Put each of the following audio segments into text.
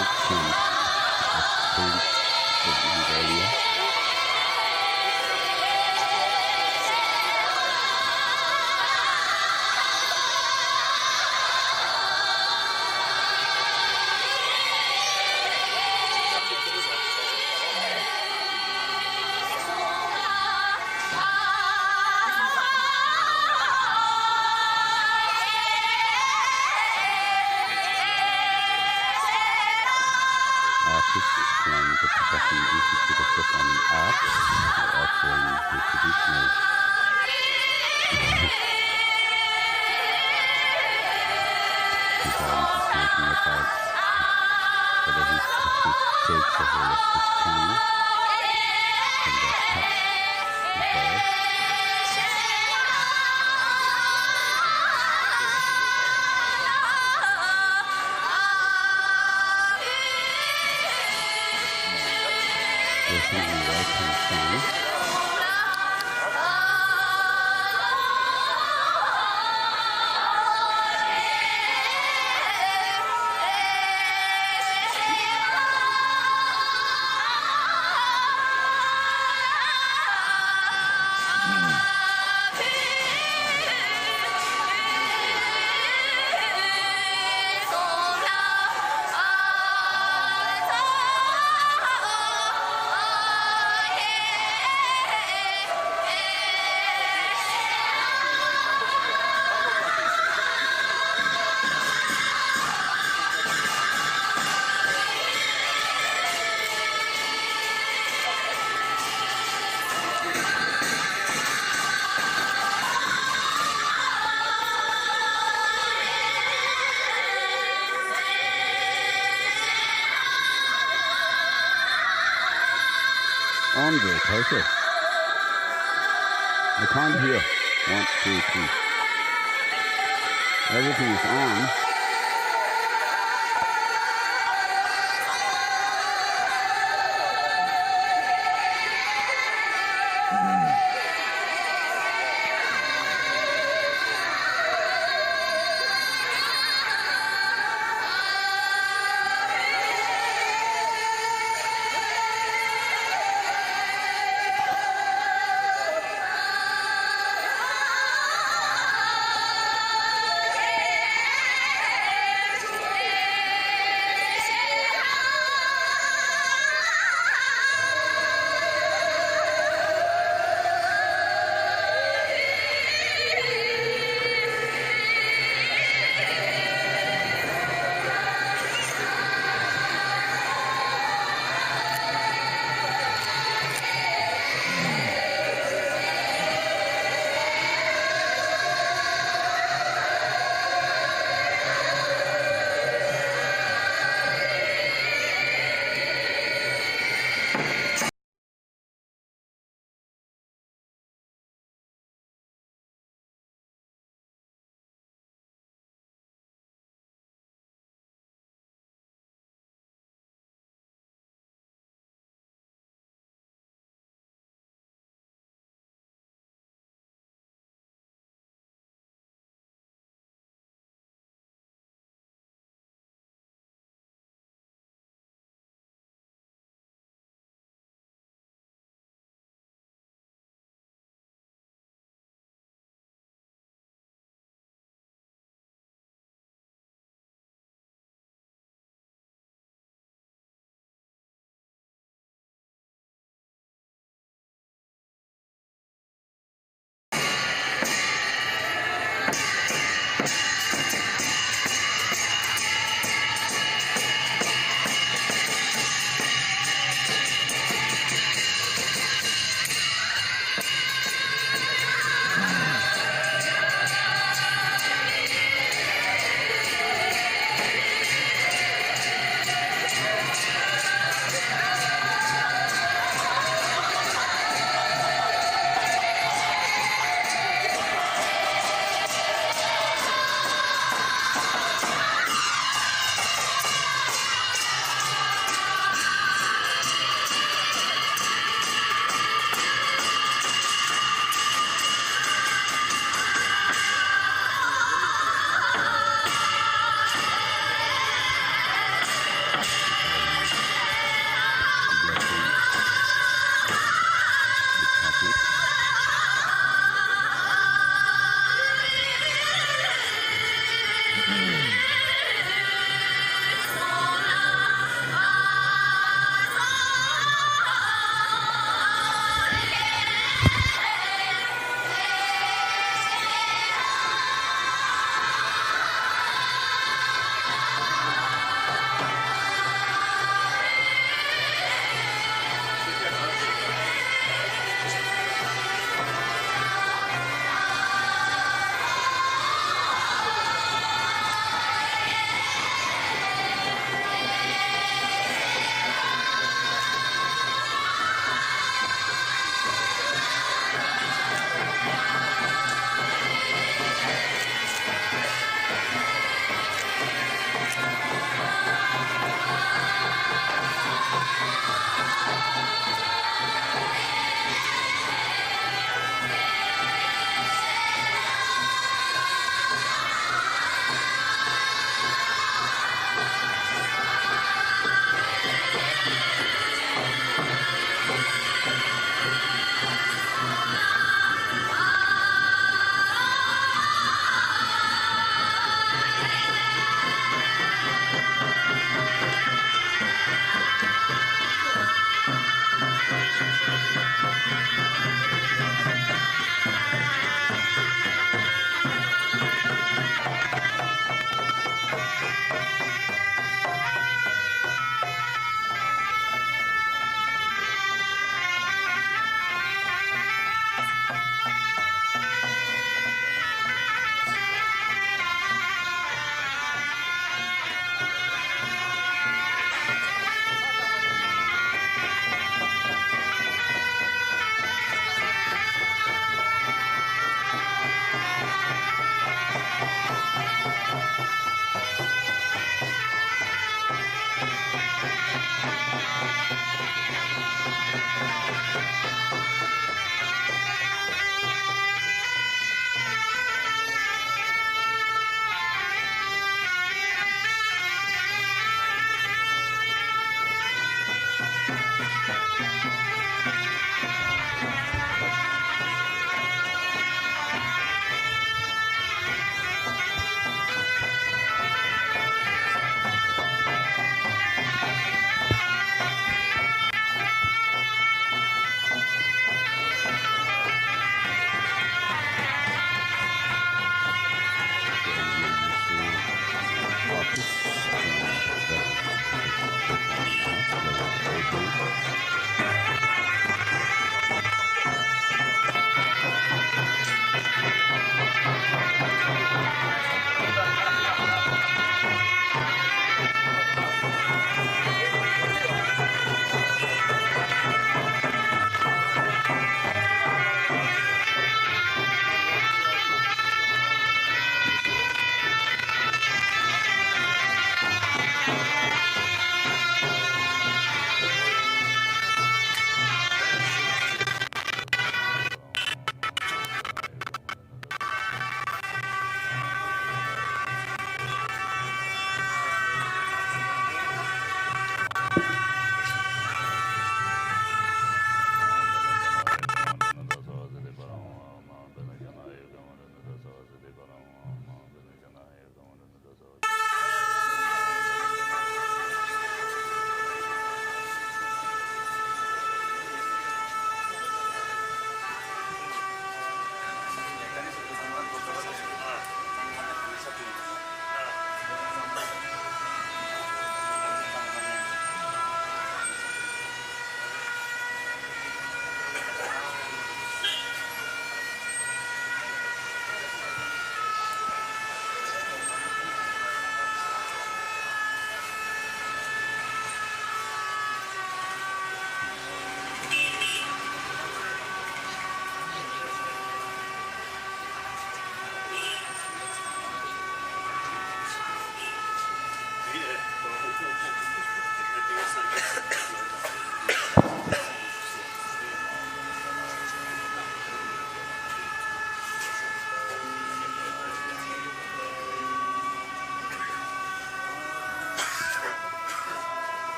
and experience in this area. Artists from the Tibetan Institute of Performing Arts are offering the traditional talking about whether he takes the whole of this Shang and that touch the birth. Listening welcome song. On the Choekhor. I can't hear. 1, 2, 3. Everything is on.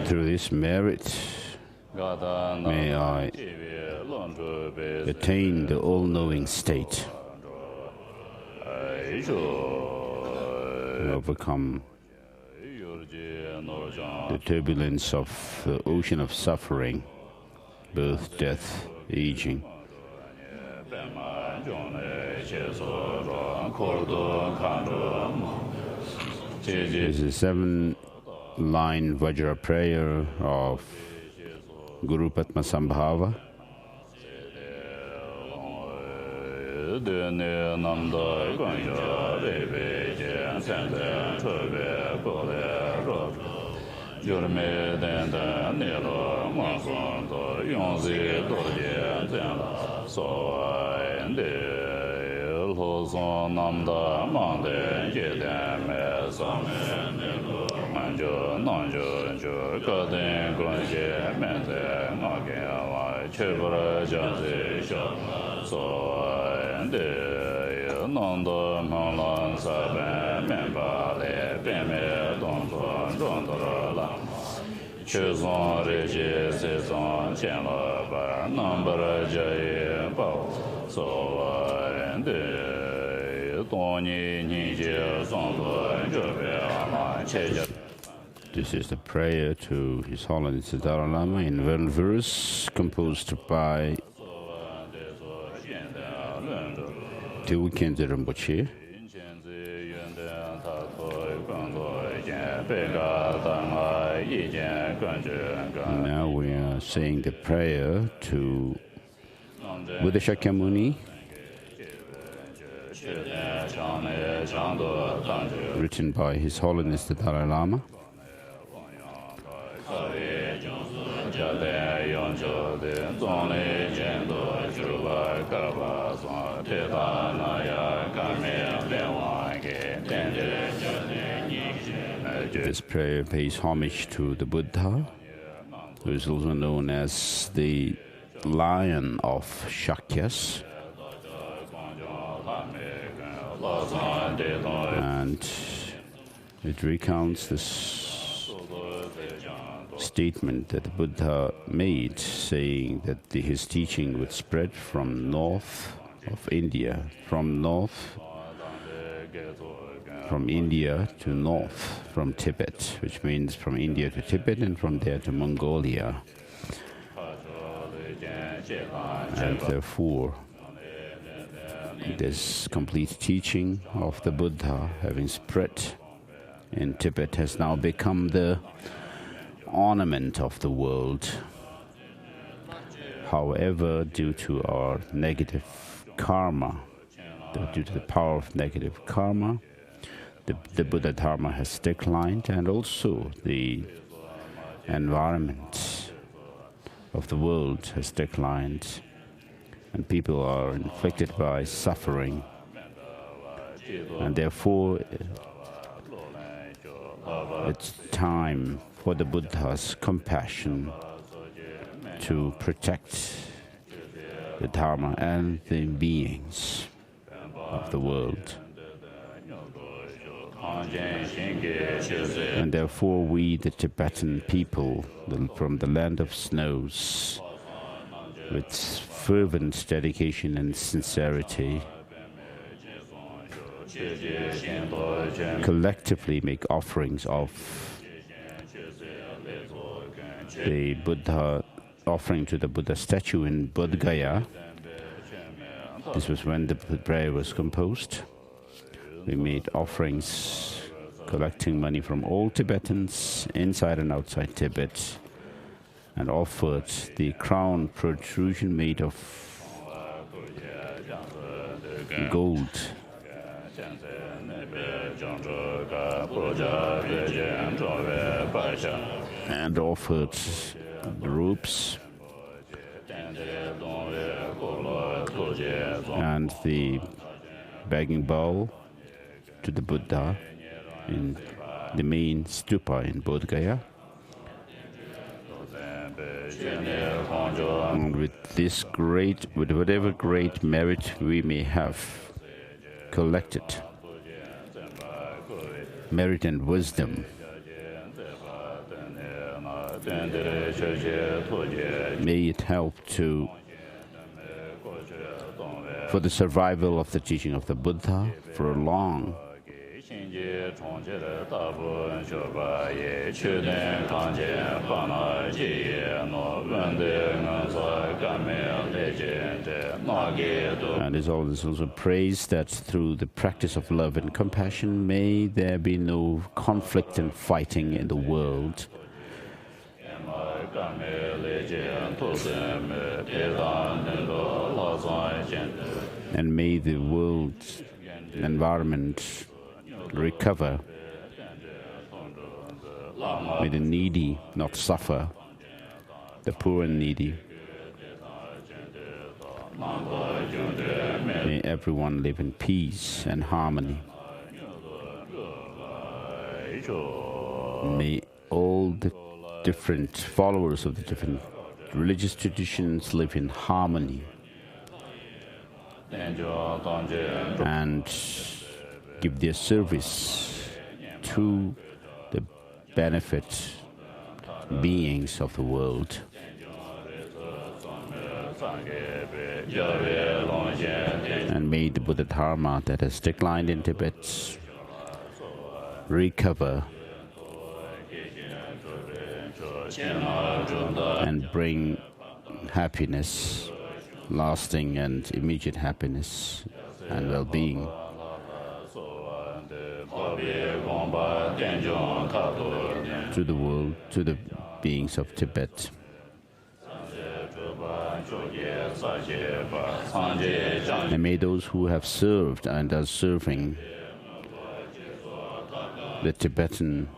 Through this merit, may I attain the all-knowing state, overcome the turbulence of the ocean of suffering, birth, death, aging. This is a 7-line Vajra prayer of Guru Padmasambhava. This is the prayer to His Holiness the Dalai Lama in one verse composed by Tewukende Rinpoche. Now we are saying the prayer to Buddha Shakyamuni, written by His Holiness the Dalai Lama. This prayer pays homage to the Buddha, who is also known as the Lion of Shakyas. And it recounts this statement that the Buddha made, saying that his teaching would spread from north of India, from India to north, from Tibet, which means from India to Tibet and from there to Mongolia. And therefore, this complete teaching of the Buddha, having spread in Tibet, has now become the ornament of the world. However, due to our negative karma, due to the power of negative karma, the Buddha Dharma has declined, and also the environment of the world has declined, and people are inflicted by suffering, and therefore it's time for the Buddha's compassion to protect the Dharma and the beings of the world. And therefore we, the Tibetan people from the land of snows, with fervent dedication and sincerity, collectively make offerings of the Buddha, offering to the Buddha statue in Bodh Gaya. This was when the prayer was composed. We made offerings, collecting money from all Tibetans inside and outside Tibet, and offered the crown protrusion made of gold. And offered the robes and the begging bowl to the Buddha in the main stupa in Bodh Gaya. And with whatever great merit we may have collected, merit and wisdom, may it help for the survival of the teaching of the Buddha for long. And His Holiness also prays that through the practice of love and compassion, may there be no conflict and fighting in the world. And may the world's environment recover. May the needy not suffer, the poor and needy. May everyone live in peace and harmony. May all the different followers of the different religious traditions live in harmony and give their service to the benefit beings of the world. And may the Buddha Dharma that has declined in Tibet recover and bring happiness, lasting and immediate happiness and well-being to the world, to the beings of Tibet. And may those who have served and are serving the Tibetan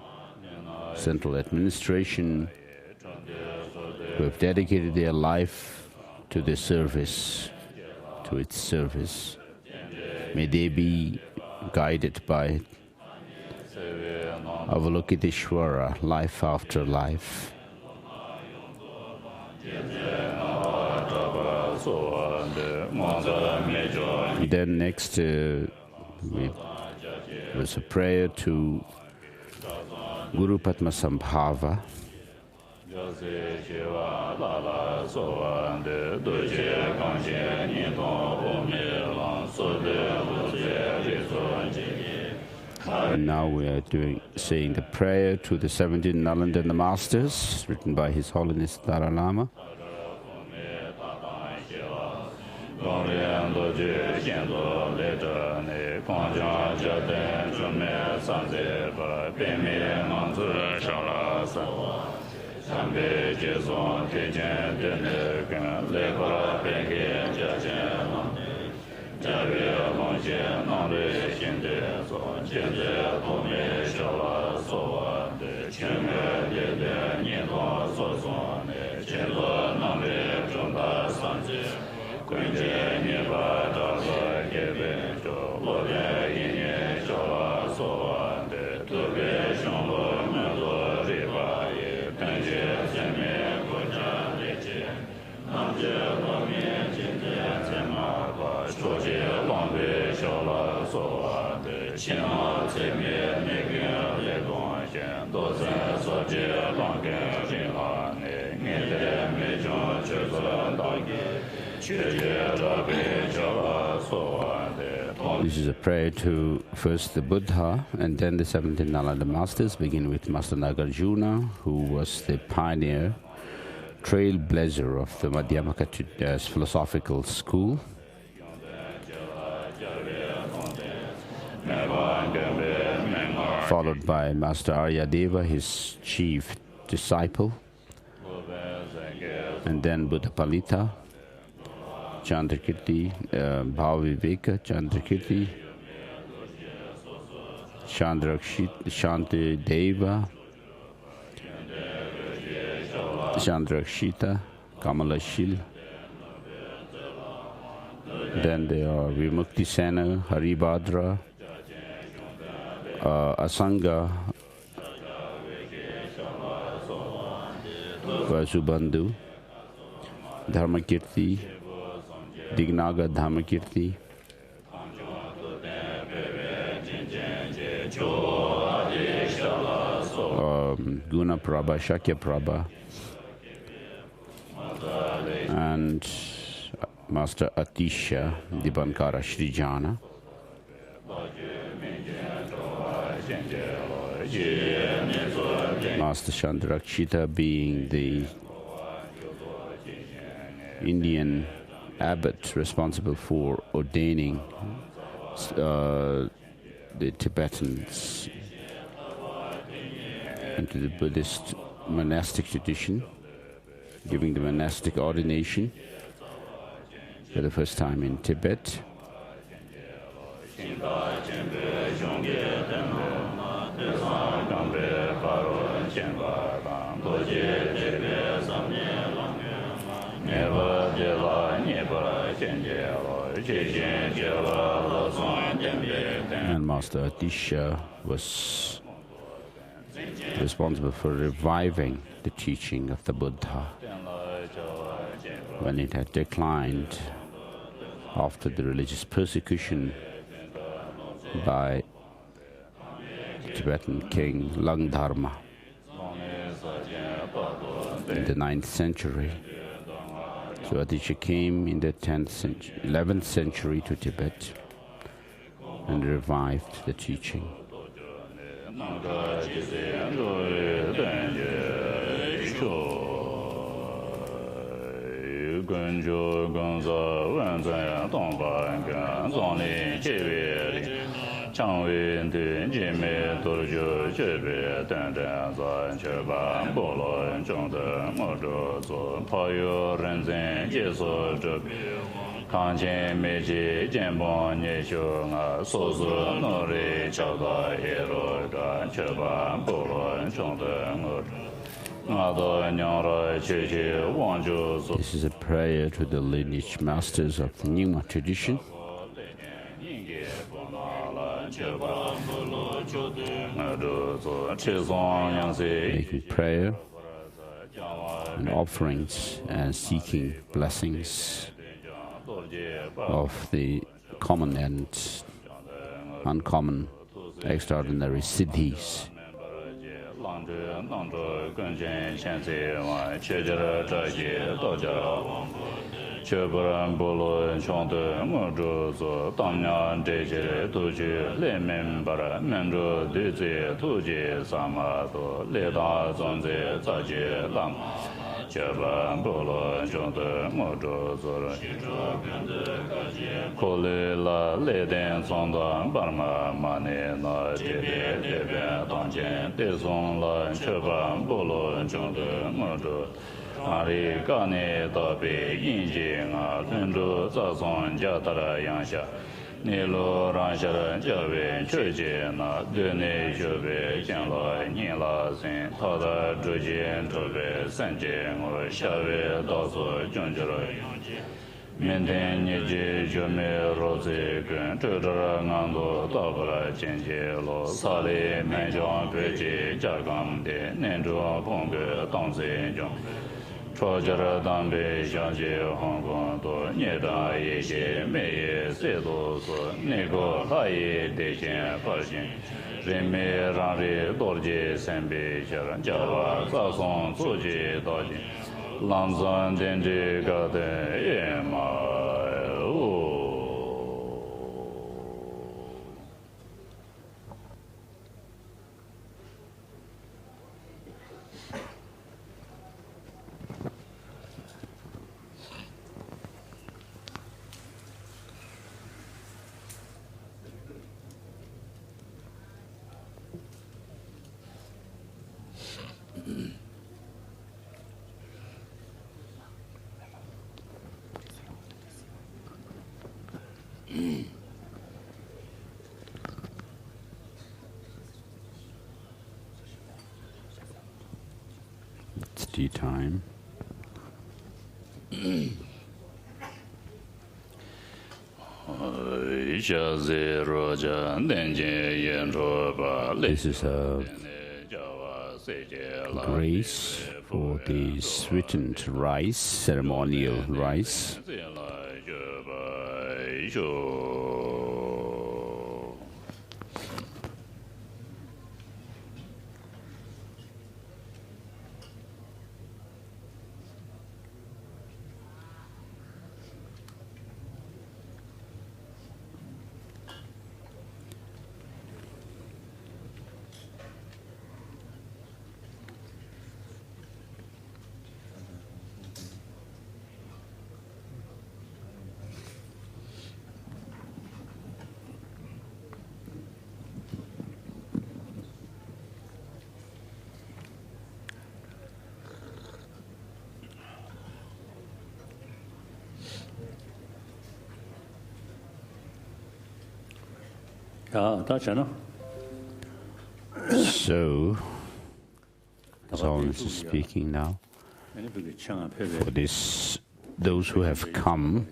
central administration, who have dedicated their life to the service, to its service, may they be guided by Avalokiteshvara, life after life. Then next was a prayer to Guru Padma Sambhava. And now we are saying the prayer to the 17 Nalanda Masters, written by His Holiness Dalai Lama. This is a prayer to first the Buddha and then the 17 Nalanda Masters, beginning with Master Nagarjuna, who was the pioneer, trailblazer of the Madhyamaka philosophical school. Followed by Master Aryadeva, his chief disciple, and then Buddha Palita, Chandrakirti, Bhaviveka, Chandrakirti, Shantideva, Chandrakshita, Kamalashil. Then there are Vimukti Sena, Haribhadra, Asanga, Vasubandhu, Dharmakirti, Dignaga Dharmakirti, Guna Prabha, Shakya Prabha, and Master Atisha Dibankara Srijana. Master Chandrakshita being the Indian abbot responsible for ordaining the Tibetans into the Buddhist monastic tradition, giving the monastic ordination for the first time in Tibet. And Master Atisha was responsible for reviving the teaching of the Buddha when it had declined after the religious persecution by the Tibetan king Langdharma. in the 9th century. So Aditya came in the 11th century to Tibet and revived the teaching. Gonjo, Gonzo, Wanzan, Dongban, Zongli, Jeweli, Changwei, Jimmy, Dorjo, Jebe, Dandan, Zan, Cheba, Bolo, Zhongde, Mojo, Payo, Renzin, Jeso, Kanchen, Meiji, Jianbon, Nishu, Sozu, Nori, Chaba, Hero, Cheba, Bolo, Zhongde, This is a prayer to the lineage masters of the Nyingma tradition, making prayer and offerings and seeking blessings of the common and uncommon extraordinary siddhis. Cheburan Bolo Chonde Mojo, Tamyan Deje, Tuji, Lemin Bara, Mendo, Dizi, Tuji, Samado, Leda, Zonze, Zaji, Lam, Cheburan Bolo Chonde Mojo, Kolila, Leden, Sondan, Barma, Mane, Na, Dede, Debe, Tangen, Dezon, La, Cheburan Bolo Chonde Mojo. Ari Gane Dabe Yinjing Tundu Zazon Jatara Yangsha Nilo Ranshara Jabe Choekhor Na Dene Jobe Jianla Nila Sin Tada Zhujin Tobe Sanjing or Shabe Dazo Junjuro Maintain Niji Jome Rose Gun Tudara Nando Dabra Jinji Lo Sali Manjong Peji Jagam De Nenjo Pongue Dangzi Jong Chojara Dambe Shangji Hong Kong To Nyeda Yeje Meye Sedo So Nego Haye Dejen Pashin Rime Ranri Dorje Sembe Sharan Java Sasong Soji Dajin Lanzan Denji Gaden Yema It's tea time. This is a grace for the sweetened rice, ceremonial rice. So, Holiness is speaking now. For this, those who have come,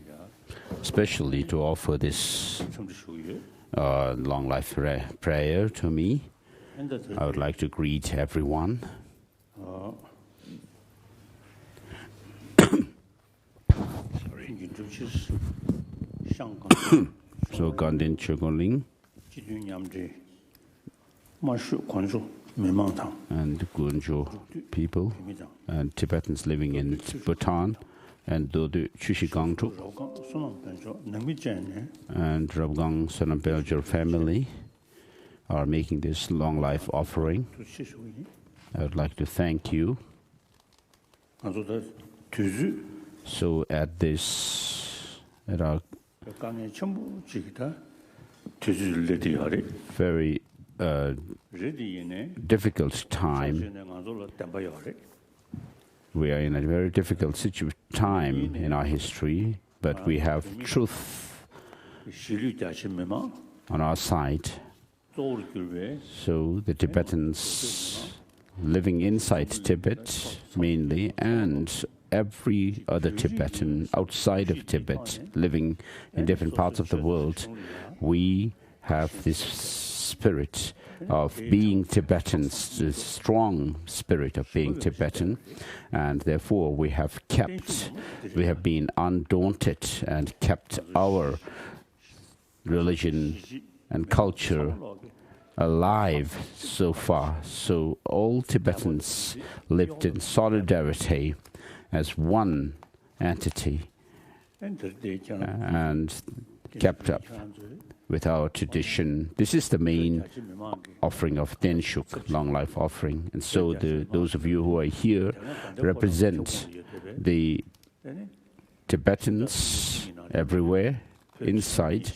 especially to offer this long life prayer to me, I would like to greet everyone. So Gaden Chogoling, and Gonjo people, and Tibetans living in Bhutan, and the Chushi Gandruk, and Rabgang Sonambelger family are making this long life offering. I would like to thank you. So at our very difficult time, we are in a very difficult time in our history, but we have truth on our side. So the Tibetans living inside Tibet mainly, and every other Tibetan outside of Tibet living in different parts of the world, we have this spirit of being Tibetans, the strong spirit of being Tibetan, and therefore we have been undaunted and kept our religion and culture alive so far. So all Tibetans lived in solidarity as one entity and kept up with our tradition. This is the main offering of Denshuk, long life offering. And so those of you who are here represent the Tibetans everywhere inside.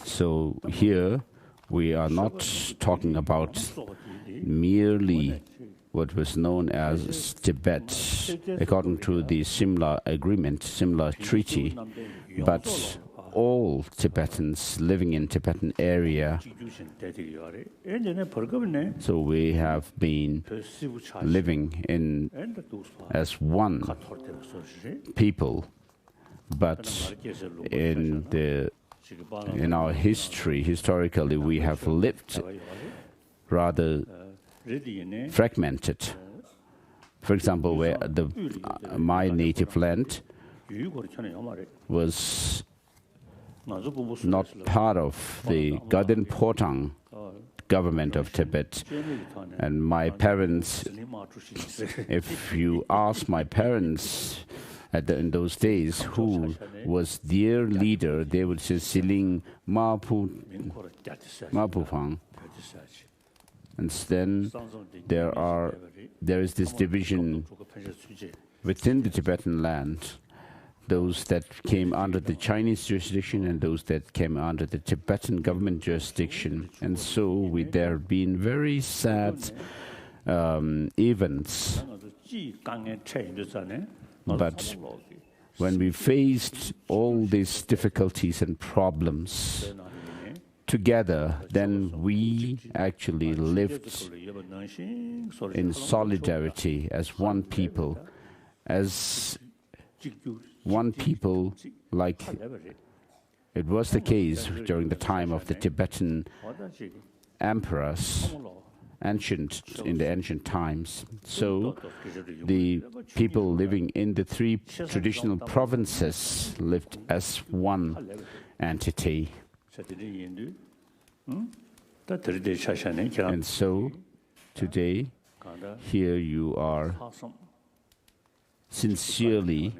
So here we are not talking about merely what was known as Tibet according to the Simla Agreement, Simla Treaty, but all Tibetans living in Tibetan area. So we have been living as one people, but in our historically, we have lived rather fragmented. For example, where my native land was not part of the Gaden Potang government of Tibet, and my parents, if you ask my parents in those days who was their leader, they would say Siling Mapufang. And then there is this division within the Tibetan land, those that came under the Chinese jurisdiction and those that came under the Tibetan government jurisdiction. And so there have been very sad events. But when we faced all these difficulties and problems together, then we actually lived in solidarity as one people, like it was the case during the time of the Tibetan emperors in the ancient times. So the people living in the three traditional provinces lived as one entity. And so today, here you are sincerely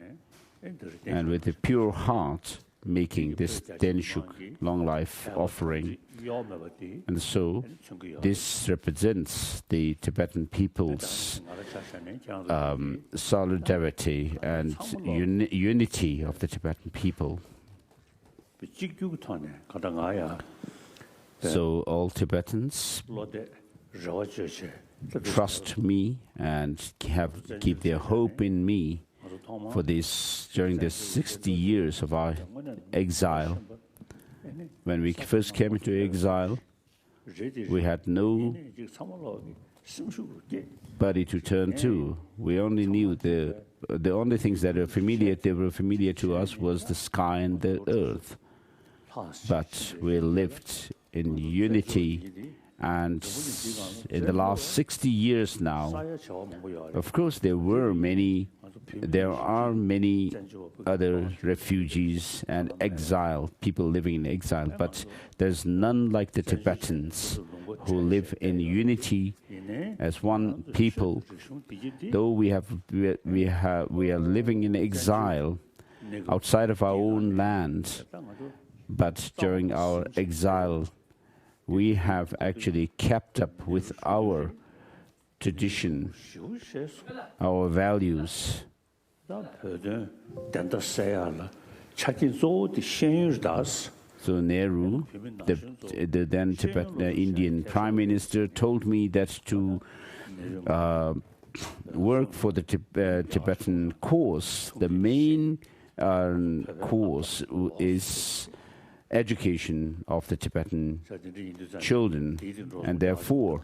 and with a pure heart making this Denshuk long life offering. And so this represents the Tibetan people's solidarity and unity of the Tibetan people. So all Tibetans trust me and keep their hope in me for this during the 60 years of our exile. When we first came into exile, we had nobody to turn to. We only knew the only things that were familiar to us was the sky and the earth. But we lived in unity, and in the last 60 years now, of course there were many there are many other refugees and exile, people living in exile, but there's none like the Tibetans who live in unity as one people. Though we are living in exile outside of our own land, but during our exile, we have actually kept up with our tradition, our values. So Nehru, the then Indian Prime Minister, told me that to work for the Tibetan cause, the main cause is education of the Tibetan children, and therefore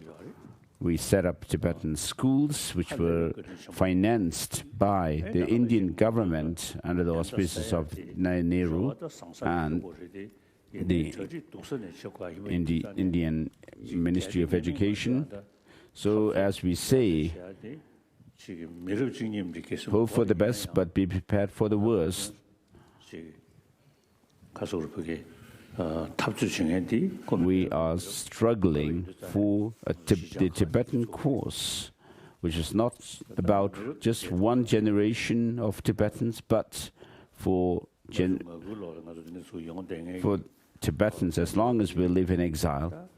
we set up Tibetan schools which were financed by the Indian government under the auspices of Nehru and the Indian Ministry of Education. So as we say, hope for the best but be prepared for the worst. We are struggling for the Tibetan cause, which is not about just one generation of Tibetans, but for Tibetans as long as we live in exile.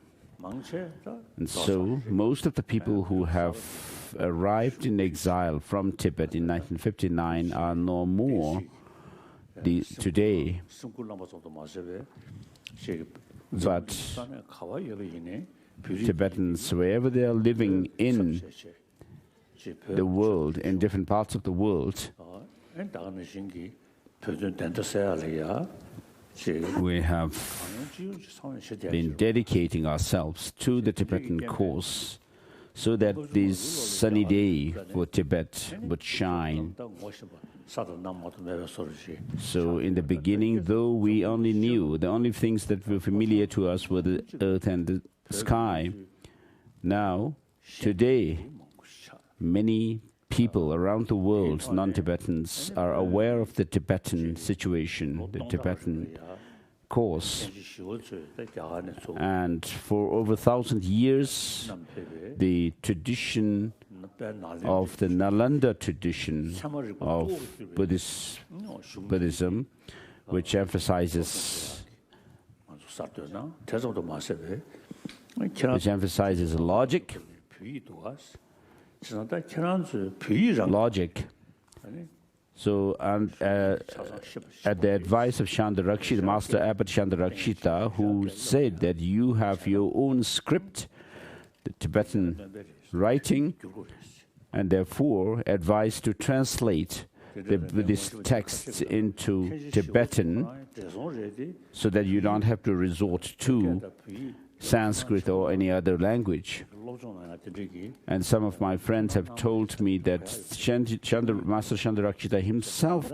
And so most of the people who have arrived in exile from Tibet in 1959 are no more today. But Tibetans, wherever they are living in the world, in different parts of the world, we have been dedicating ourselves to the Tibetan cause so that this sunny day for Tibet would shine. So in the beginning, though we only knew, the only things that were familiar to us were the earth and the sky. Now, today, many people around the world, non-Tibetans, are aware of the Tibetan situation, the Tibetan cause. And for over 1,000 years, the tradition of the Nalanda tradition of Buddhism, which emphasizes logic. So, at the advice of Chandarakshita, Master Abbot Chandarakshita, who said that you have your own script, the Tibetan writing, and therefore advised to translate the Buddhist texts into Tibetan so that you don't have to resort to Sanskrit or any other language. And some of my friends have told me that Master Chandarakshita himself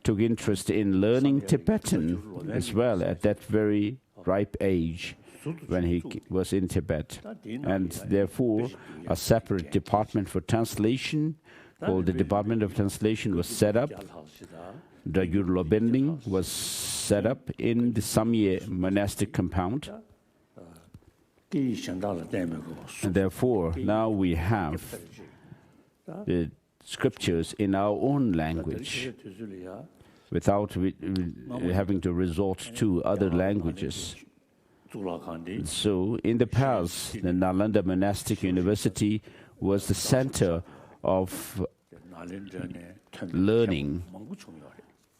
took interest in learning Tibetan as well at that very ripe age when he was in Tibet. And therefore, a separate department for translation called the Department of Translation was set up. The Gyurlo Bending was set up in the Samye monastic compound. And therefore, now we have the scriptures in our own language without having to resort to other languages. So, in the past, the Nalanda Monastic University was the center of learning.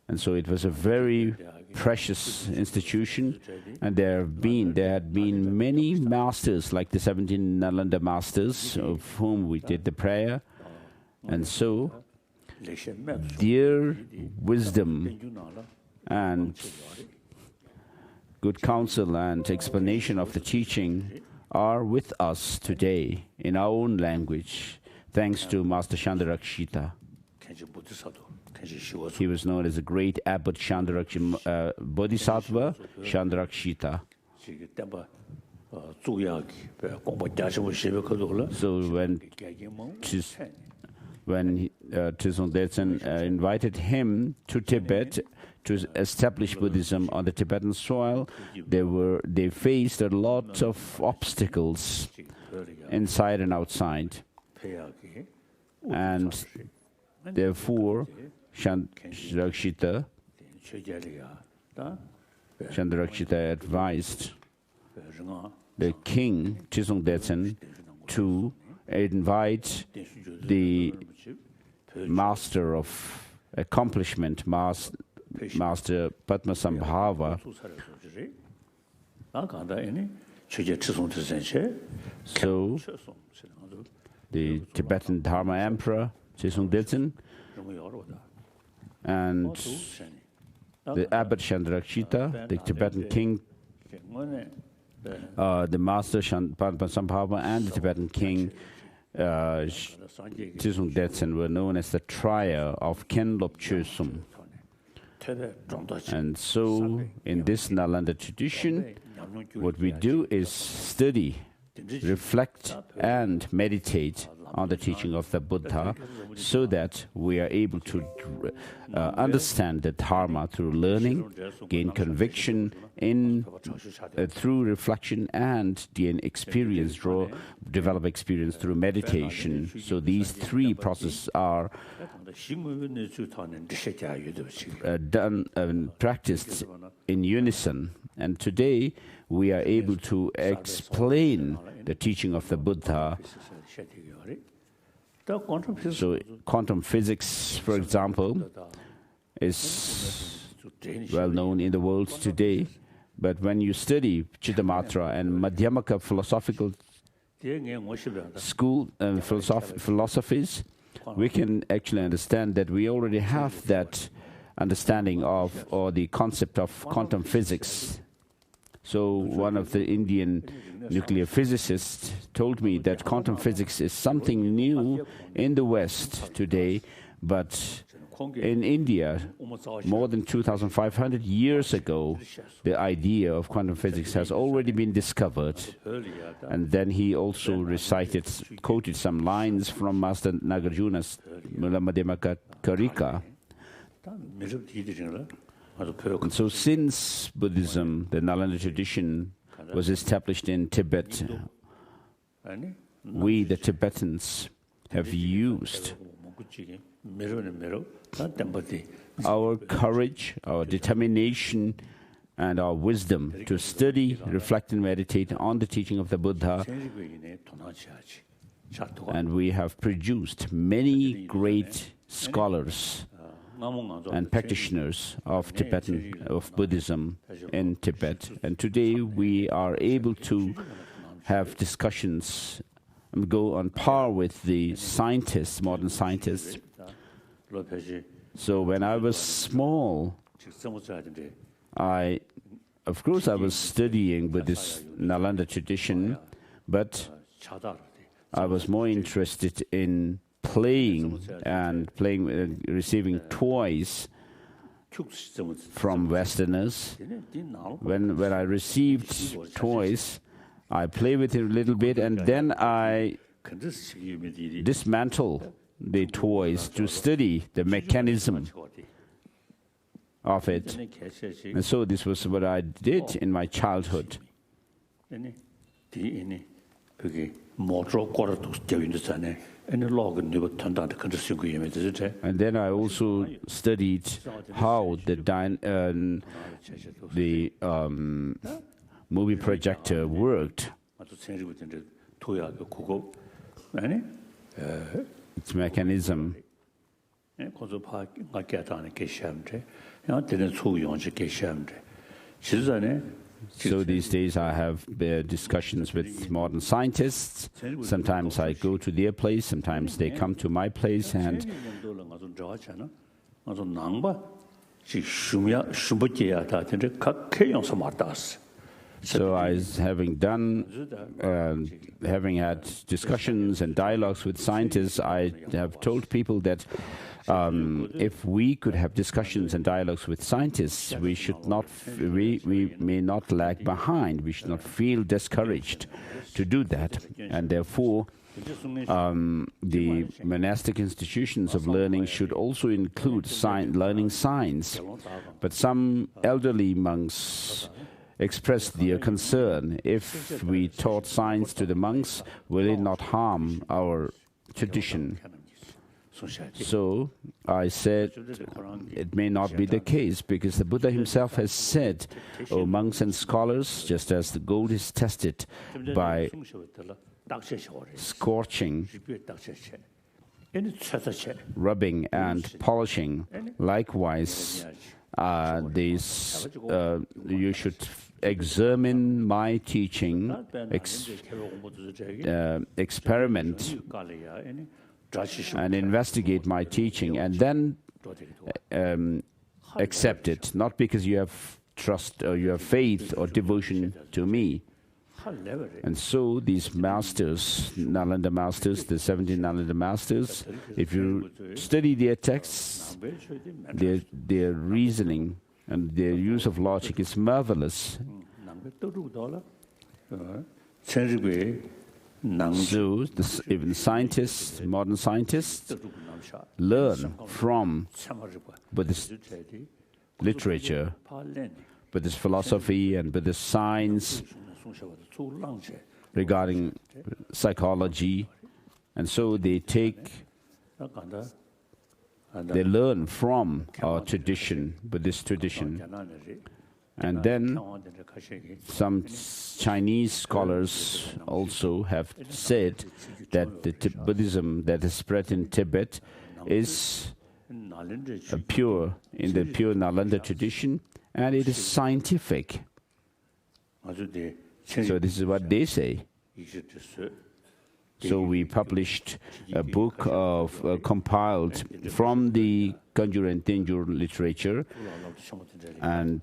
And so it was a very precious institution, and there had been many masters, like the 17 Nalanda masters, of whom we did the prayer. And so their wisdom and good counsel and explanation of the teaching are with us today in our own language, thanks to Master Chandarakshita. He was known as the great Abbot Chandarakshita, Bodhisattva Chandarakshita. So when when Trisong Detsen invited him to Tibet to establish Buddhism on the Tibetan soil, they faced a lot of obstacles inside and outside. And therefore, Chandrakshita advised the king, Trisong Detsen, to invite the master of accomplishment, Master Padmasambhava. So, the Tibetan Dharma Emperor, Trisong Detsen, and the Abbot Chandrakshita, the Tibetan king, the Master Padmasambhava, and the Tibetan king, Trisong Detsen, were known as the Trier of Khenlop Chösum. And so, in this Nalanda tradition, what we do is study, reflect, and meditate on the teaching of the Buddha, so that we are able to understand the Dharma through learning, gain conviction through reflection, and gain experience, develop experience through meditation. So these three processes are done and practiced in unison. And today we are able to explain the teaching of the Buddha. So quantum physics, for example, is well known in the world today. But when you study Chittamatra and Madhyamaka philosophical school philosophies, we can actually understand that we already have that understanding of, or the concept of quantum physics. So one of the Indian nuclear physicists told me that quantum physics is something new in the West today, but in India, more than 2,500 years ago, the idea of quantum physics has already been discovered. And then he also quoted some lines from Master Nagarjuna's Mula Madhyamaka Karika. And so since Buddhism, the Nalanda tradition, was established in Tibet, we, the Tibetans, have used our courage, our determination, and our wisdom to study, reflect, and meditate on the teaching of the Buddha. And we have produced many great scholars and practitioners of Buddhism in Tibet. And today we are able to have discussions and go on par with the scientists, modern scientists. So when I was small, of course I was studying Buddhist Nalanda tradition, but I was more interested in receiving toys from Westerners. When I received toys, I play with it a little bit, and then I dismantle the toys to study the mechanism of it. And so this was what I did in my childhood. And then I also studied how the movie projector worked, its mechanism. So these days I have discussions with modern scientists. Sometimes I go to their place, sometimes they come to my place, and So having had discussions and dialogues with scientists, I have told people that if we could have discussions and dialogues with scientists, we may not lag behind. We should not feel discouraged to do that, and therefore the monastic institutions of learning should also include learning science. But some elderly monks expressed their concern: if we taught science to the monks, will it not harm our tradition? So I said it may not be the case, because the Buddha himself has said, "O monks and scholars, just as the gold is tested by scorching, rubbing and polishing, likewise you should examine my teaching, experiment and investigate my teaching, and then accept it, not because you have trust or you have faith or devotion to me." And so these masters, Nalanda masters, the 17 Nalanda masters, if you study their texts, their reasoning and their use of logic is marvelous. So even scientists, modern scientists, learn from Buddhist literature, Buddhist philosophy and Buddhist science regarding psychology, and so they learn from our tradition, Buddhist tradition. And then some Chinese scholars also have said that the Buddhism that is spread in Tibet is pure, in the pure Nalanda tradition, and it is scientific. So this is what they say. So we published a book compiled from the Gonjo and Tenjo literature, and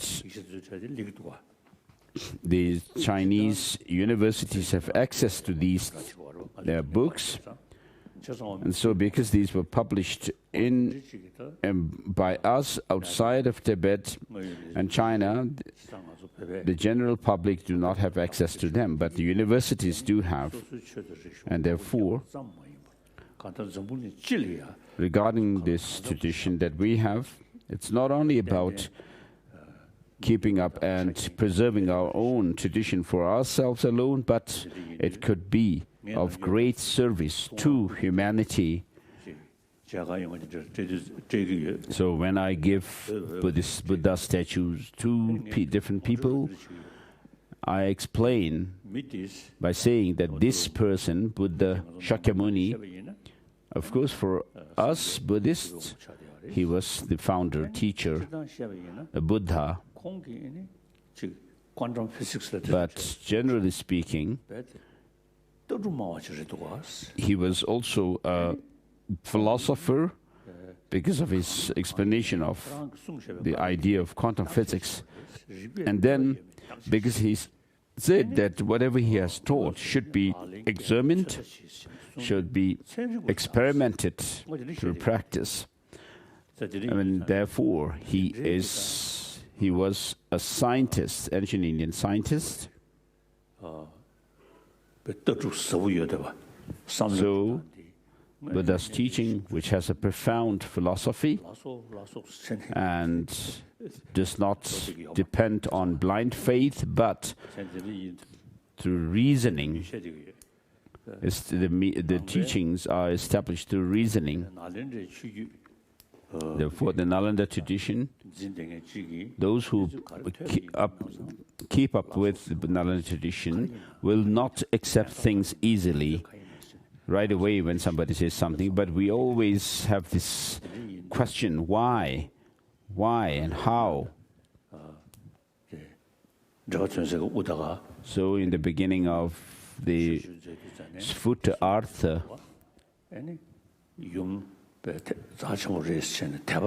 the Chinese universities have access to these books. And so because these were published by us outside of Tibet and China, the general public do not have access to them, but the universities do have. And therefore, regarding this tradition that we have, it's not only about keeping up and preserving our own tradition for ourselves alone, but it could be of great service to humanity. So when I give Buddha statues to different people, I explain by saying that this person, Buddha Shakyamuni, of course for us Buddhists, he was the founder, teacher, a Buddha. But generally speaking, he was also a philosopher because of his explanation of the idea of quantum physics. And then because he said that whatever he has taught should be examined, should be experimented through practice. And therefore he was a scientist, ancient Indian scientist. So Buddha's teaching, which has a profound philosophy and does not depend on blind faith, but through reasoning. The teachings are established through reasoning. Therefore, the Nalanda tradition, those who keep up with the Nalanda tradition will not accept things easily right away when somebody says something, but we always have this question: why and how? So in the beginning of the Sutta Artha,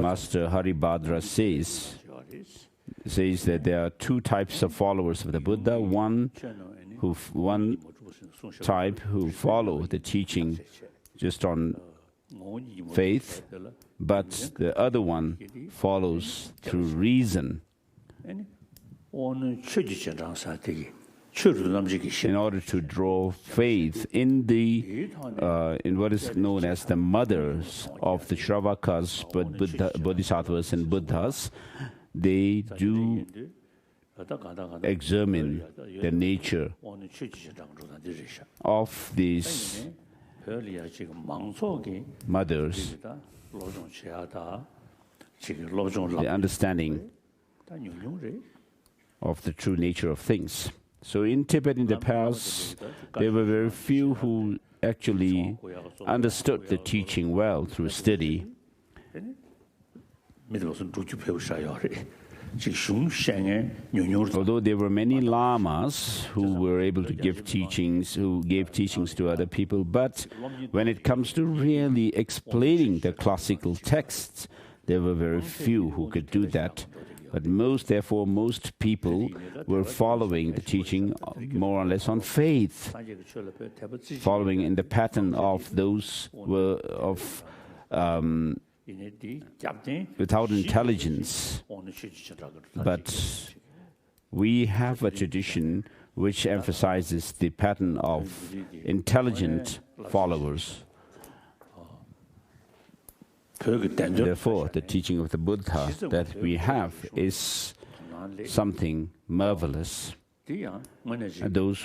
Master Haribhadra says says that there are two types of followers of the Buddha. One type who follow the teaching just on faith, but the other one follows through reason in order to draw faith in in what is known as the mothers of the Shravakas, Bodhisattvas and Buddhas. They do examine the nature of these mothers, the understanding of the true nature of things. So in Tibet in the past, there were very few who actually understood the teaching well through study. Although there were many lamas who were able to give teachings, who gave teachings to other people, but when it comes to really explaining the classical texts, there were very few who could do that. But therefore, most people were following the teaching more or less on faith, following in the pattern of those without intelligence. But we have a tradition which emphasizes the pattern of intelligent followers. Therefore, the teaching of the Buddha that we have is something marvelous. And those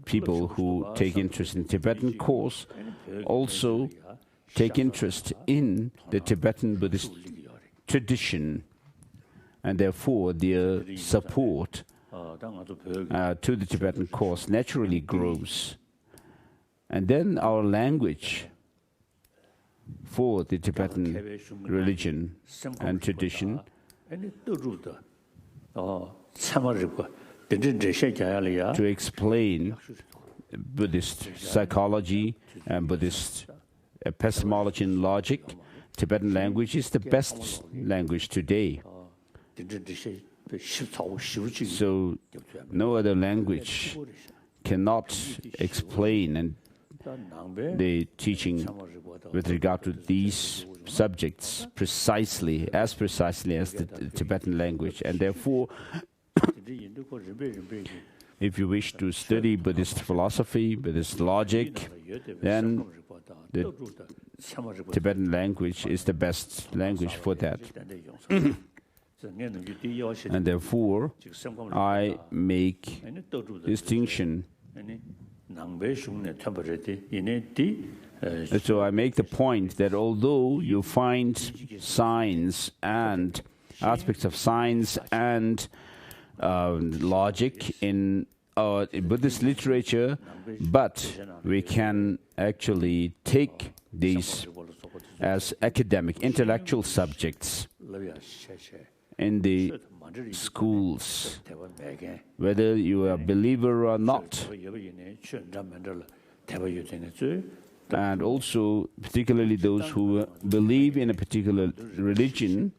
people who take interest in Tibetan course also take interest in the Tibetan Buddhist tradition, and therefore their support to the Tibetan course naturally grows. And then our language for the Tibetan religion and tradition to explain Buddhist psychology and Buddhist epistemology and logic. Tibetan language is the best language today. So no other language cannot explain and the teaching with regard to these subjects precisely as the Tibetan language. And therefore, if you wish to study Buddhist philosophy, Buddhist logic, then the Tibetan language is the best language for that. And therefore, I make distinction. So I make the point that although you find science and aspects of science and logic in Buddhist literature, but we can actually take these as academic, intellectual subjects in the schools, whether you are a believer or not. And also, particularly those who believe in a particular religion.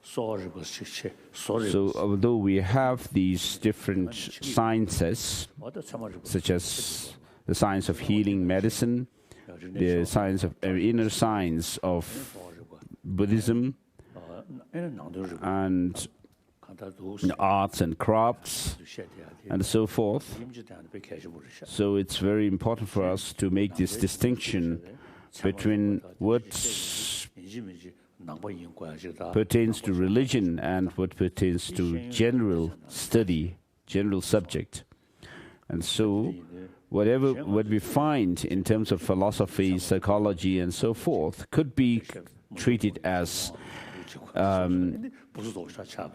So although we have these different sciences, such as the science of healing medicine, the science of inner science of Buddhism, and arts and crafts, and so forth. So it's very important for us to make this distinction between what pertains to religion and what pertains to general study, general subject. And so what we find in terms of philosophy, psychology, and so forth could be treated as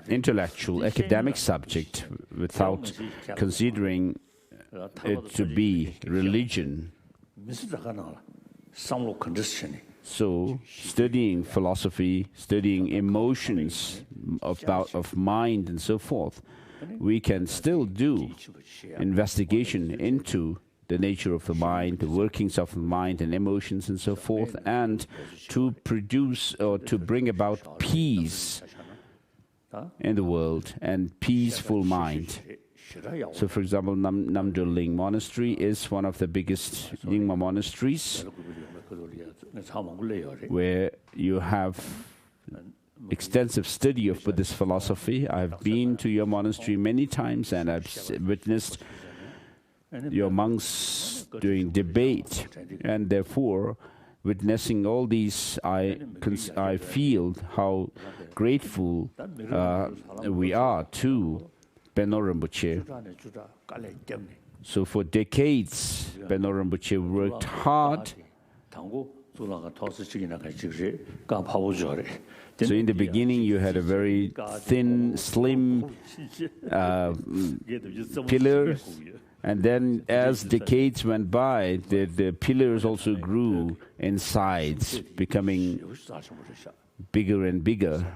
intellectual, academic subject without considering it to be religion. So, studying philosophy, studying emotions of mind and so forth, we can still do investigation into the nature of the mind, the workings of the mind and emotions and so forth, and to produce or to bring about peace in the world and peaceful mind. So, for example, Namdrolling Monastery is one of the biggest Nyingma monasteries where you have extensive study of Buddhist philosophy. I've been to your monastery many times and I've witnessed your monks doing debate, and therefore, witnessing all these, I feel how grateful we are to Benno Rinpoche. So for decades, Benno Rinpoche worked hard. So in the beginning, you had a very thin, slim pillar. And then as decades went by, the pillars also grew in size, becoming bigger and bigger.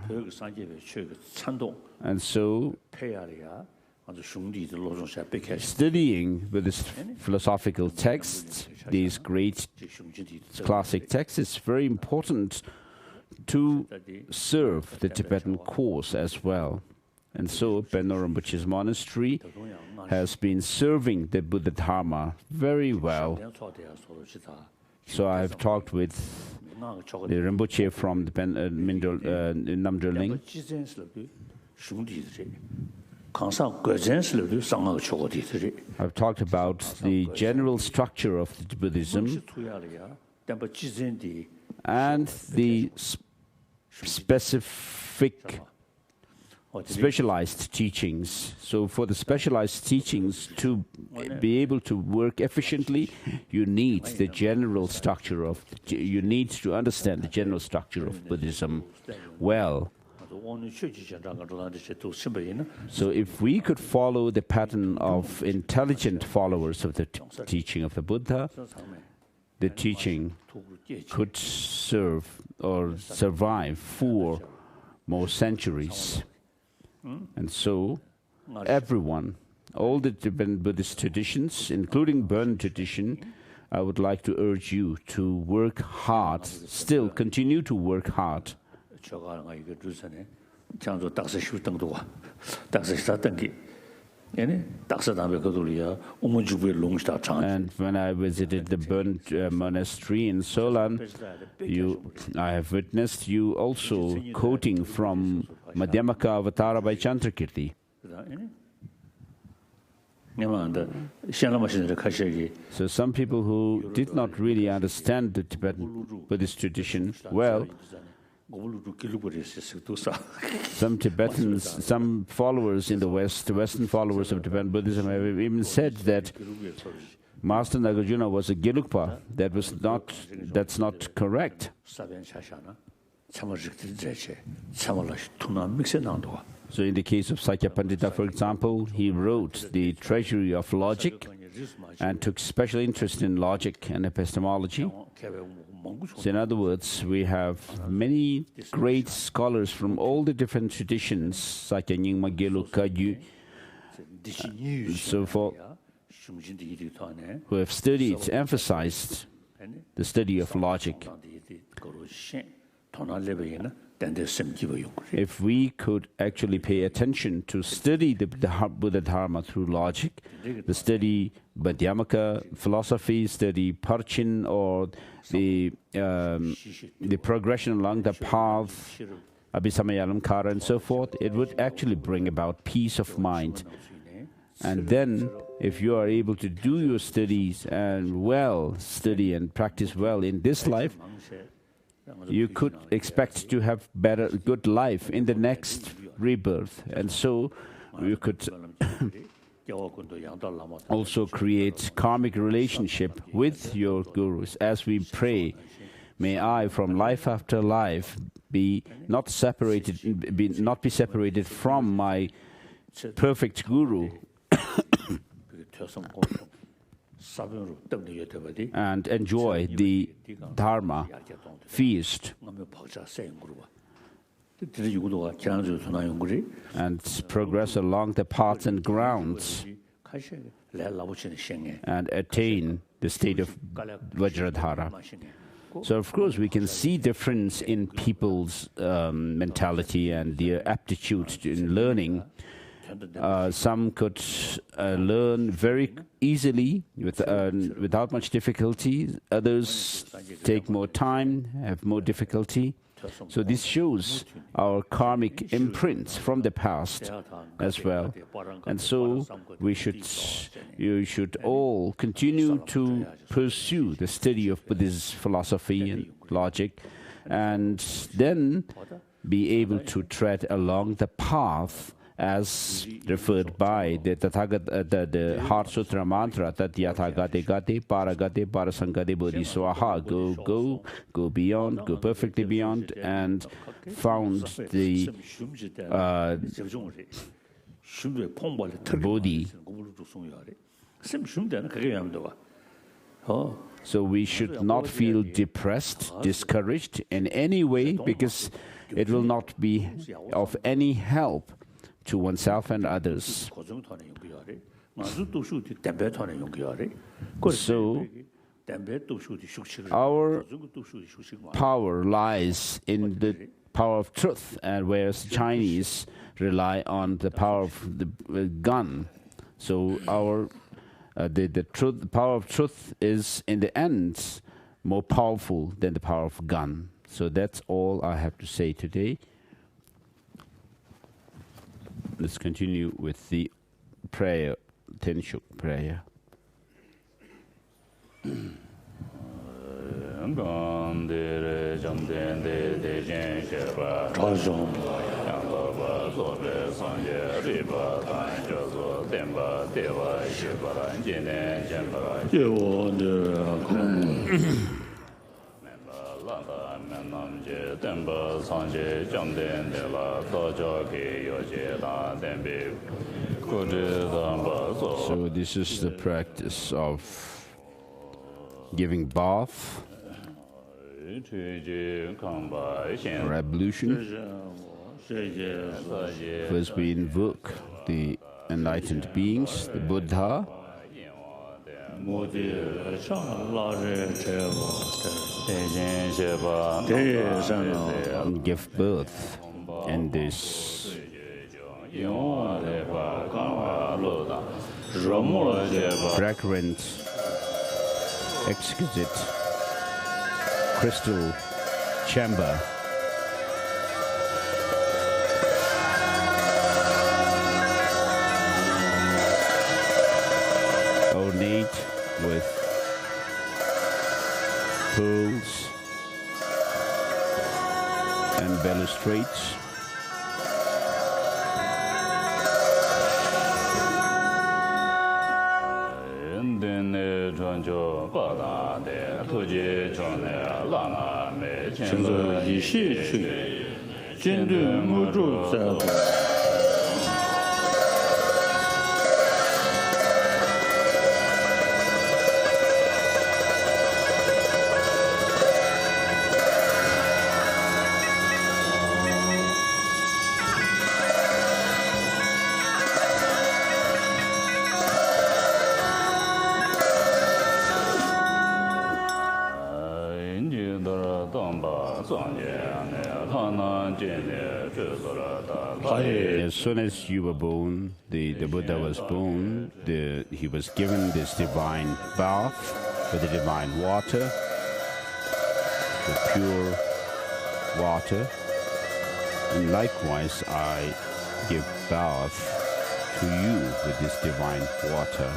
And so, studying Buddhist philosophical texts, these great classic texts, is very important to serve the Tibetan cause as well. And so, Benno Rinpoche's monastery has been serving the Buddha Dharma very well. So I've talked with the Rinpoche from the Namdrolling. I've talked about the general structure of the Buddhism and the specialized teachings. So for the specialized teachings to be able to work efficiently, you need the general structure of, you need to understand the general structure of Buddhism well. So if we could follow the pattern of intelligent followers of the teaching of the Buddha, the teaching could serve or survive for more centuries. And so, everyone, all the Tibetan Buddhist traditions, including Burn tradition, I would like to urge you to work hard, still continue to work hard. And when I visited the Burn monastery in Solan, I have witnessed you also quoting from Madhyamaka Avatara by Chandrakirti. So some people who did not really understand the Tibetan Buddhist tradition well, some Tibetans, some followers in the West, the Western followers of Tibetan Buddhism have even said that Master Nagarjuna was a Gelugpa. That's not correct. So in the case of Sakya Pandita, for example, he wrote the Treasury of Logic and took special interest in logic and epistemology. So in other words, we have many great scholars from all the different traditions, Sakya Nyingma Gelu Kagyu, so forth, who have studied, emphasized the study of logic. If we could actually pay attention to study the Buddha Dharma through logic, the study Madhyamaka philosophy, study Parchin, or the progression along the path, Abhisamayalamkara and so forth, it would actually bring about peace of mind. And then, if you are able to do your studies and study and practice well in this life, you could expect to have good life in the next rebirth. And so you could also create karmic relationship with your gurus. As we pray, may I, from life after life, not be separated from my perfect guru, and enjoy the Dharma feast and progress along the paths and grounds and attain the state of Vajradhara. So, of course, we can see difference in people's mentality and their aptitude in learning. Some could learn very easily without much difficulty. Others take more time, have more difficulty. So this shows our karmic imprints from the past as well. And so you should all continue to pursue the study of Buddhist philosophy and logic, and then be able to tread along the path as referred by the Heart Sutra mantra, Tatyatha Gate Gate, Paragate, Parasangate Bodhi Swaha, go beyond, go perfectly beyond, and found the Bodhi. So we should not feel depressed, discouraged in any way, because it will not be of any help to oneself and others. So our power lies in the power of truth, and whereas Chinese rely on the power of the gun. So the power of truth is in the end more powerful than the power of gun. So that's all I have to say today. Let's continue with the prayer, Tenshuk prayer. So this is the practice of giving bath or ablution. First we invoke the enlightened beings, the Buddha, and give birth in this fragrant, exquisite crystal chamber. Ornate with pearls and balustrades. As soon as you were born, the Buddha was born, he was given this divine bath with the divine water, the pure water. And likewise, I give bath to you with this divine water.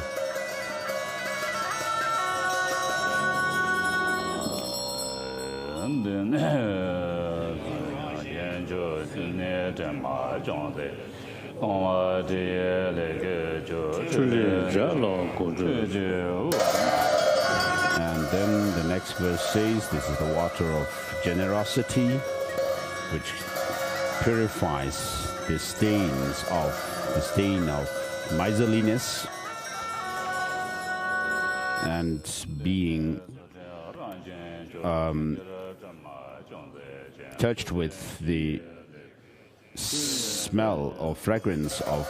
And then the next verse says, this is the water of generosity, which purifies the stain of miserliness, and being touched with the smell or fragrance of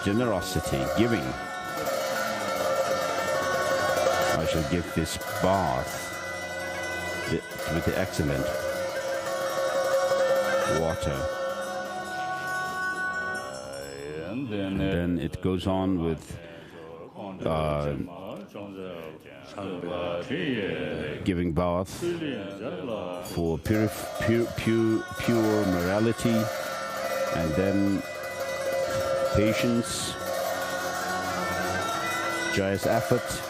generosity, giving. I shall give this bath with the excellent water. And then it goes on with giving bath for pure morality, and then patience, joyous effort,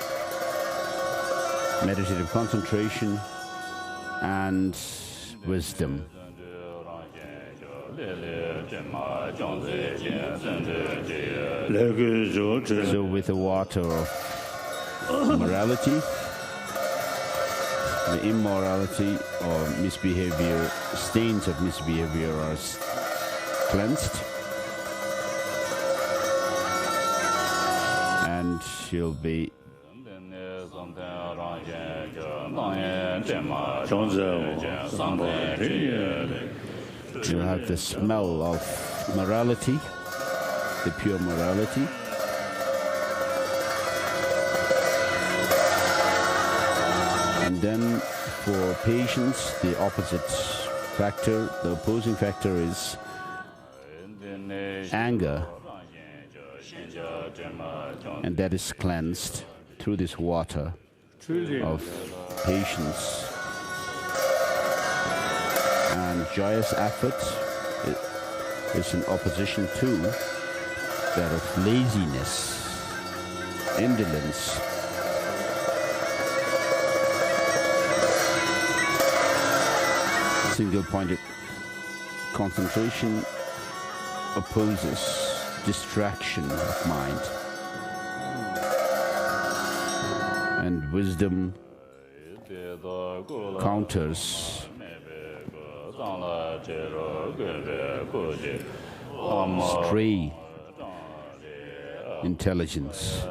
meditative concentration, and wisdom. So with the water of morality, the immorality or misbehavior, stains of misbehavior are cleansed, and you'll be you have the smell of morality, the pure morality. And then for patience, the opposite factor, the opposing factor is anger. And that is cleansed through this water of patience. And joyous effort is in opposition to that of laziness, indolence. Single-pointed concentration opposes distraction of mind. And wisdom counters stray intelligence.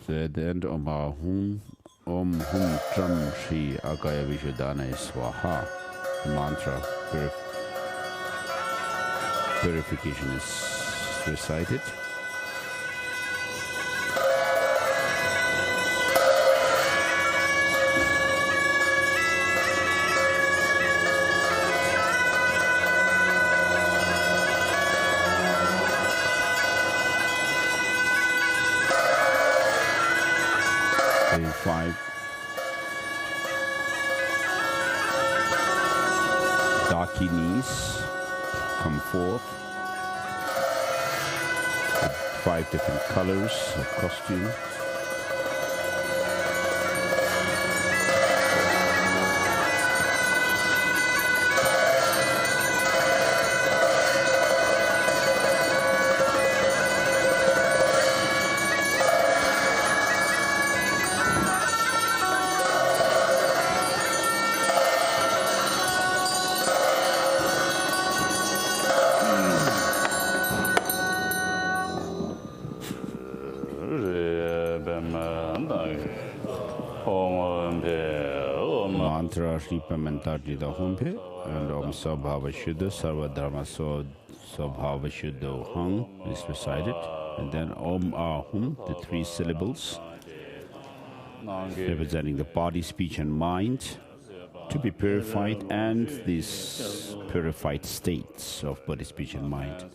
So at the end of our Om Hum Tram Shri Akaya Vishuddhana Swaha, the mantra purification is recited. Page 5. Dakinis come forth with 5 different colors of costume. Mantra Shripamentardida Humpe and Om Sabhava Shuddha Sarva Dharma Sabhava Shuddha Hung is recited, and then Om Ahum, the 3 syllables representing the body, speech and mind to be purified, and these purified states of body, speech and mind.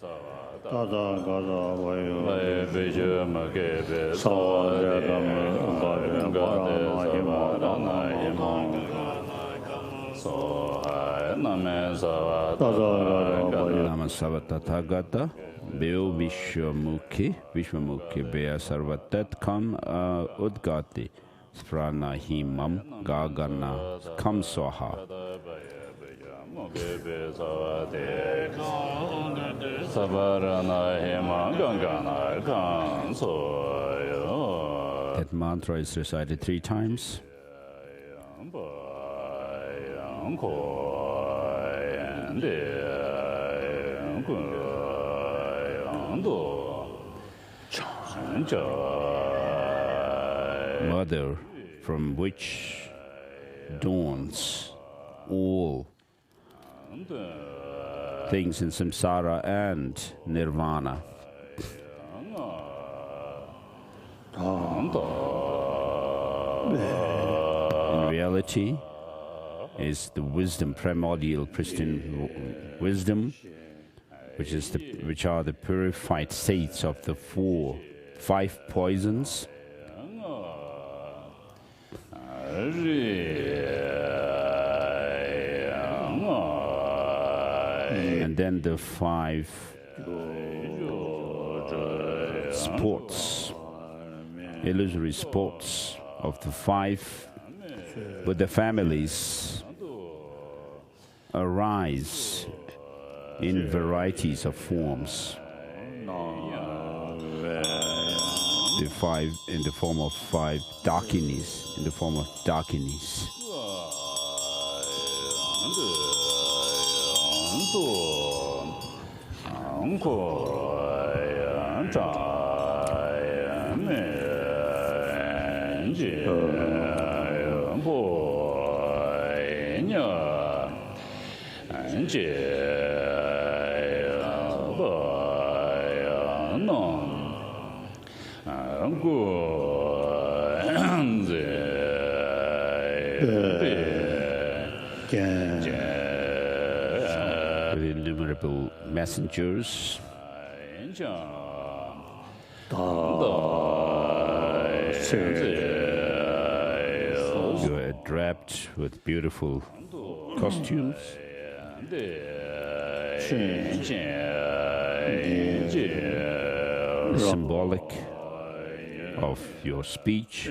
Namasava Tathagata Beo Vishwamukhi Bea Sarvatat Kam Udgati Spranahimam Gagana Kam Swaha. That mantra is recited 3 times. Mother, from which dawns all things in samsara and nirvana. In reality, is the wisdom, primordial, pristine wisdom, which are the purified states of the five poisons, and then the five sports, illusory sports of the five Buddha families arise in varieties of forms. The five in the form of five dakinis, in the form of dakinis. With innumerable messengers, you are draped with beautiful costumes, symbolic of your speech.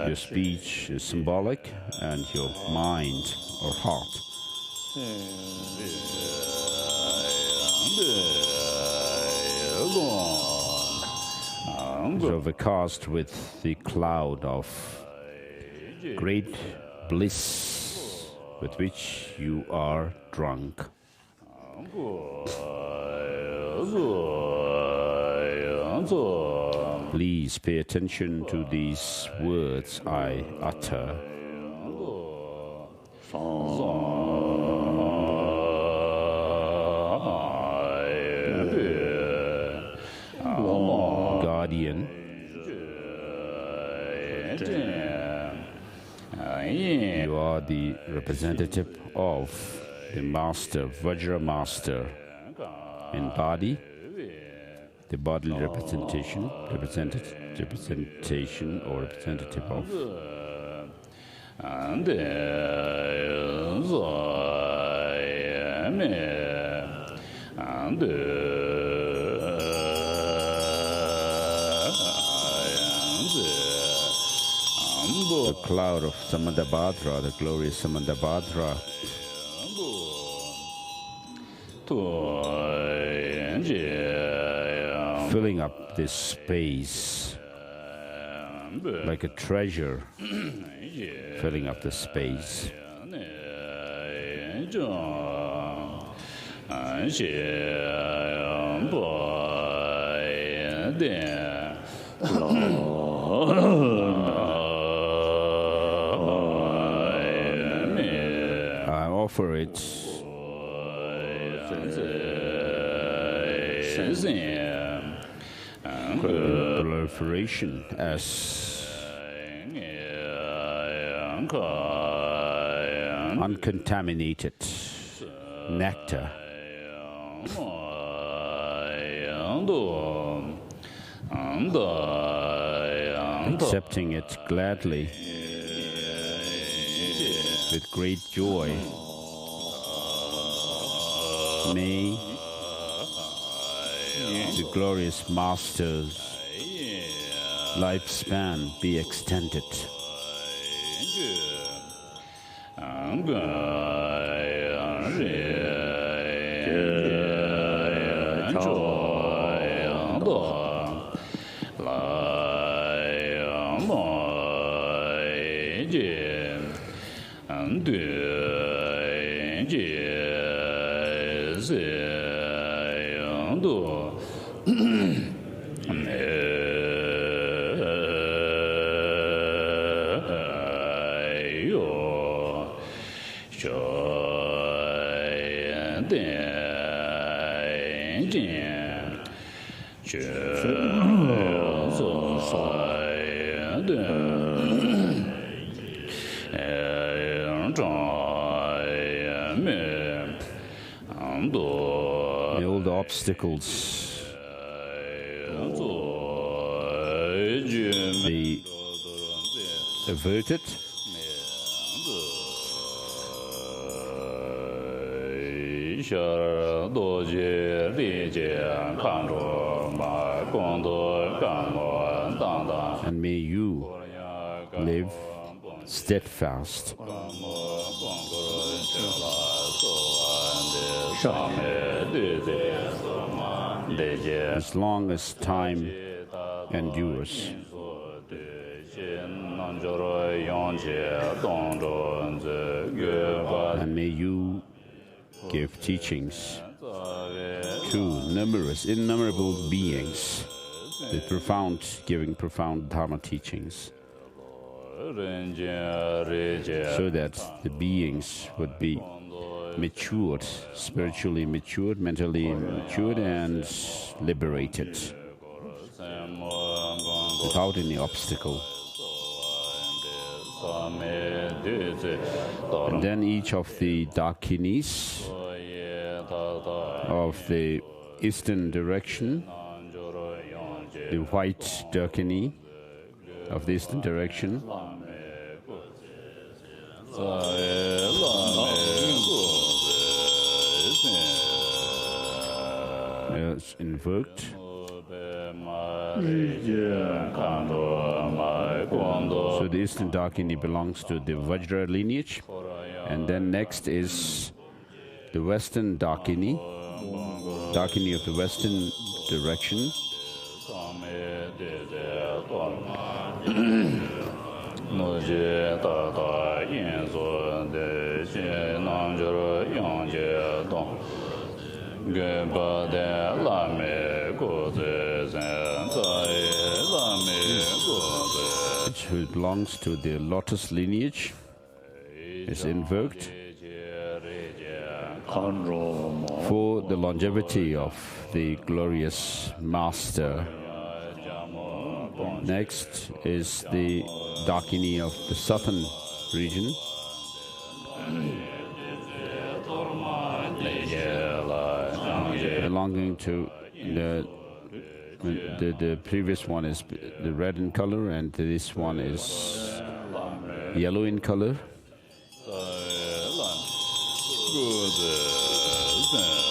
Your speech is symbolic, and your mind or heart is overcast with the cloud of great bliss with which you are drunk. Please pay attention to these words I utter. Guardian, you are the representative of the Master, Vajra Master, in body, the bodily representation or representative of the cloud of Samandabhadra, the glorious Samandabhadra, filling up this space like a treasure, filling up the space. I offer it proliferation as uncontaminated nectar, accepting it gladly with great joy. May the glorious Master's lifespan be extended. all the obstacles be averted. And may you live steadfast. As long as time endures. And may you give teachings to numerous, innumerable beings, with giving profound Dharma teachings, so that the beings would be matured, spiritually matured, mentally matured, and liberated without any obstacle. And then each of the Dakinis of the eastern direction, the white Dakini of the eastern direction, is invoked. So the eastern Dakini belongs to the Vajra lineage, and then next is the western Dakini, Dakini of the western direction. Which belongs to the lotus lineage, is invoked for the longevity of the glorious master. Next is the Dakini of the southern region, belonging to the previous one is the red in color, and this one is yellow in color.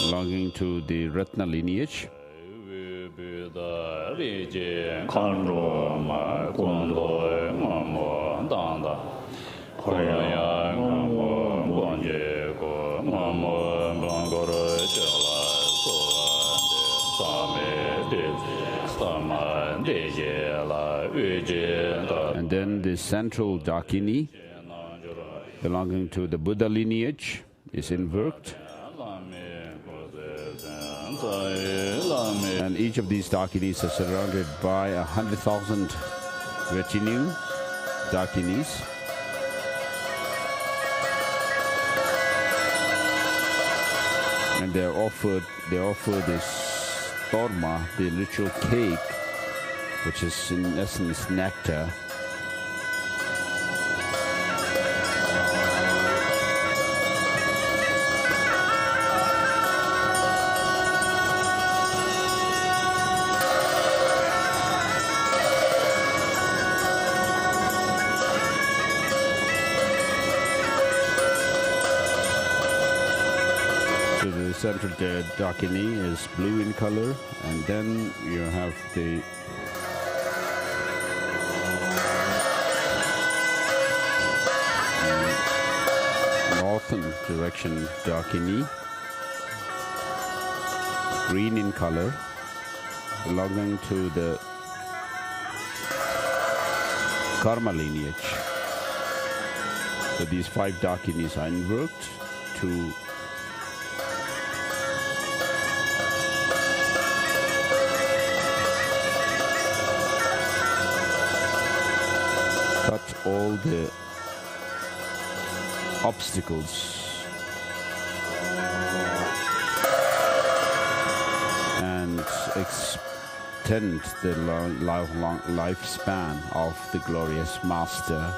Belonging to the Ratna lineage. And then the central Dakini, belonging to the Buddha lineage, is invoked. And each of these Dakinis are surrounded by 100,000 retinue Dakinis. And they offer this torma, the ritual cake, which is in essence nectar. Central Dakini is blue in color, and then you have the northern direction Dakini, green in color, belonging to the Karma lineage. So these 5 Dakinis are invoked to cut all the obstacles extend the lifespan of the glorious Master.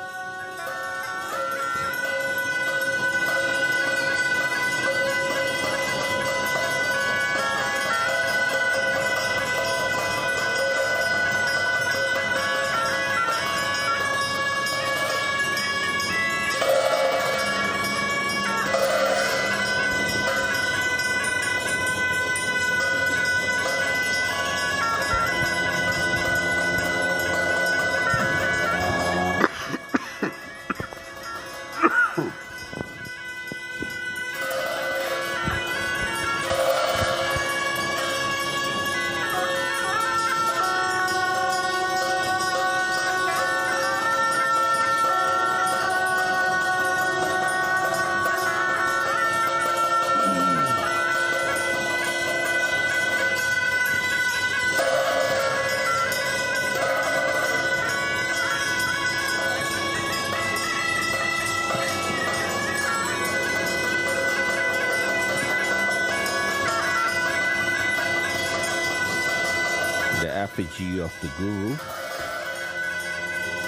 Effigy of the Guru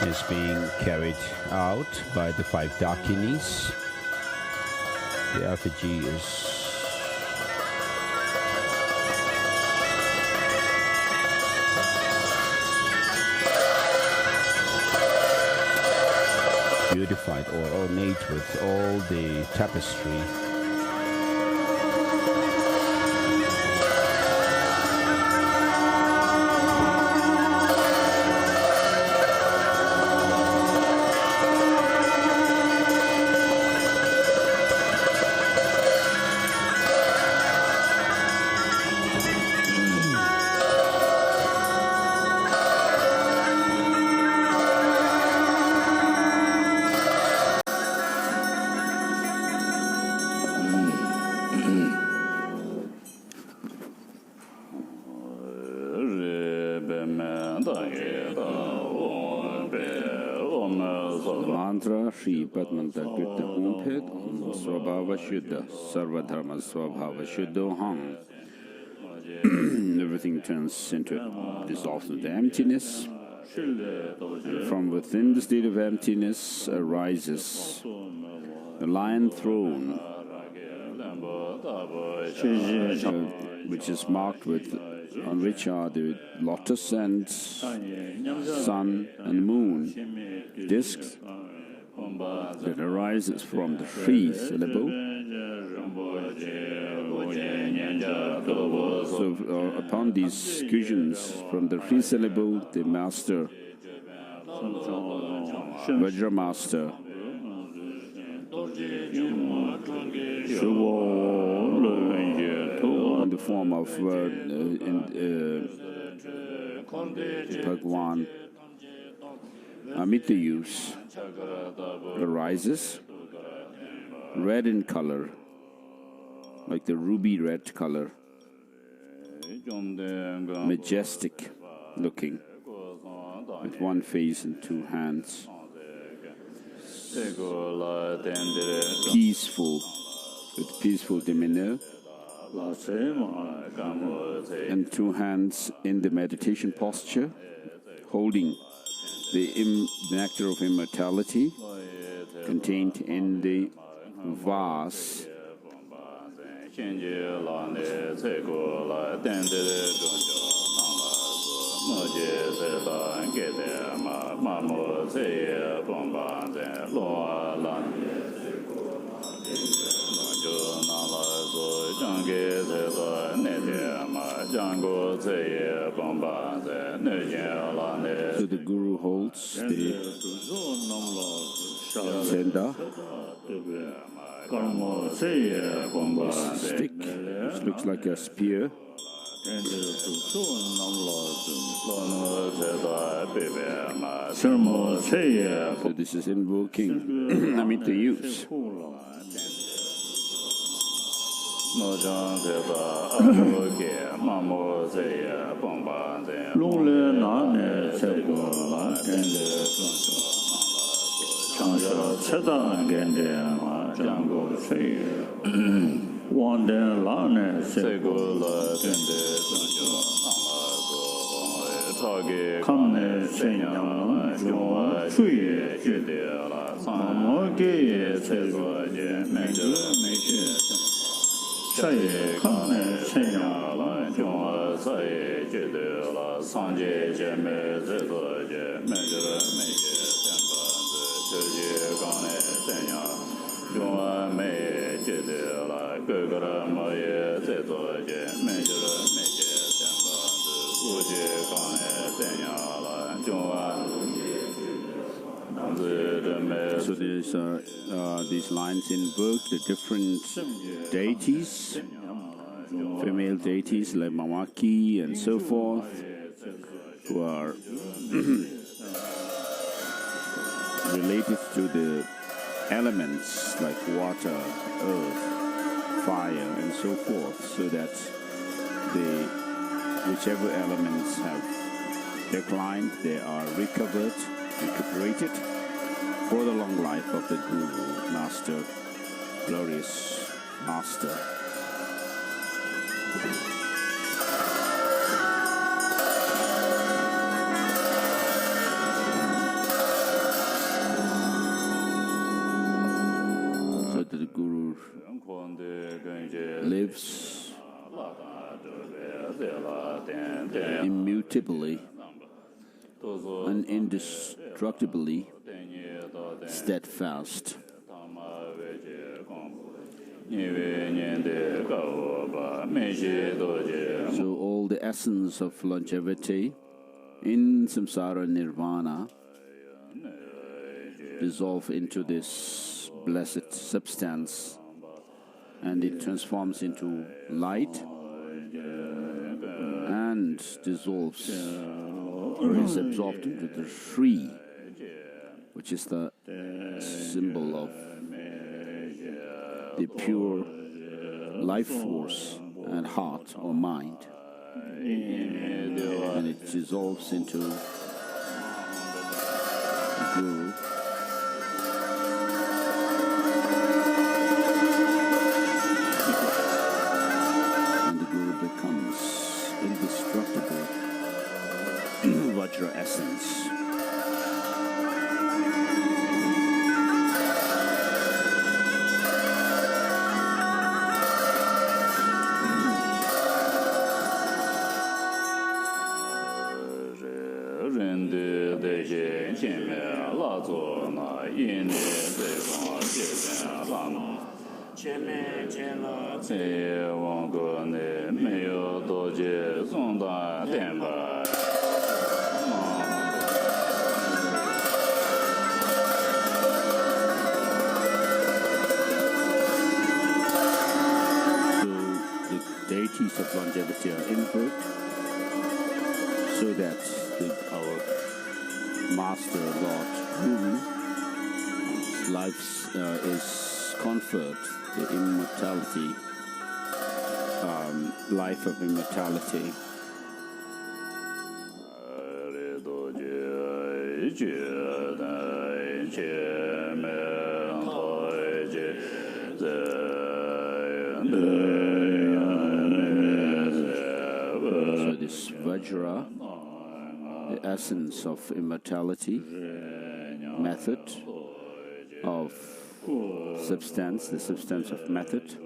is being carried out by the 5 Dakinis. The effigy is beautified or ornate with all the tapestry. Shri Padmanta Gutta Umpet Swabhava Shuddha Sarvadharma Swabhava Shuddhoham. Everything turns into, dissolves into emptiness. And from within the state of emptiness arises the lion throne, which is marked with, on which are the lotus and sun and moon discs that arises from the free syllable. So upon these fusions from the free syllable, the master, Vajra master, in the form of Bhagwan Amitayus, arises red in color, like the ruby red color, majestic looking, with one face and 2 hands, peaceful, with peaceful demeanor, and 2 hands in the meditation posture, holding the nectar of immortality contained in the vase. So the Guru holds the senda, stick, which looks like a spear. So this is invoking Amitayus. 王登老呢，这个了，真的真就让了个超给康呢，沈阳中水觉得了，毛给才说的，每个每些，这也康呢，沈阳了，中这也觉得了，上节姐妹这个节，每个每些三个字，这些刚才这样，中没觉得了，各个的没也在做节，每个每些三个字，估计刚才这样了，中。So these lines invoke the different deities, female deities like Mamaki and so forth, who are related to the elements like water, earth, fire, and so forth, so that whichever elements have declined, they are recuperated for the long life of the Guru, Master, glorious Master. So that the Guru lives immutably and indestructibly steadfast. So all the essence of longevity in samsara nirvana dissolve into this blessed substance, and it transforms into light and dissolves or is absorbed into the Shri, which is the symbol of the pure life force and heart or mind. And it dissolves into the Guru. And the Guru becomes indestructible Vajra essence. Deities of longevity are invoked so that our Master Lord Guru's life is conferred the immortality, life of immortality. So this Vajra, the essence of immortality, method of substance, the substance of method,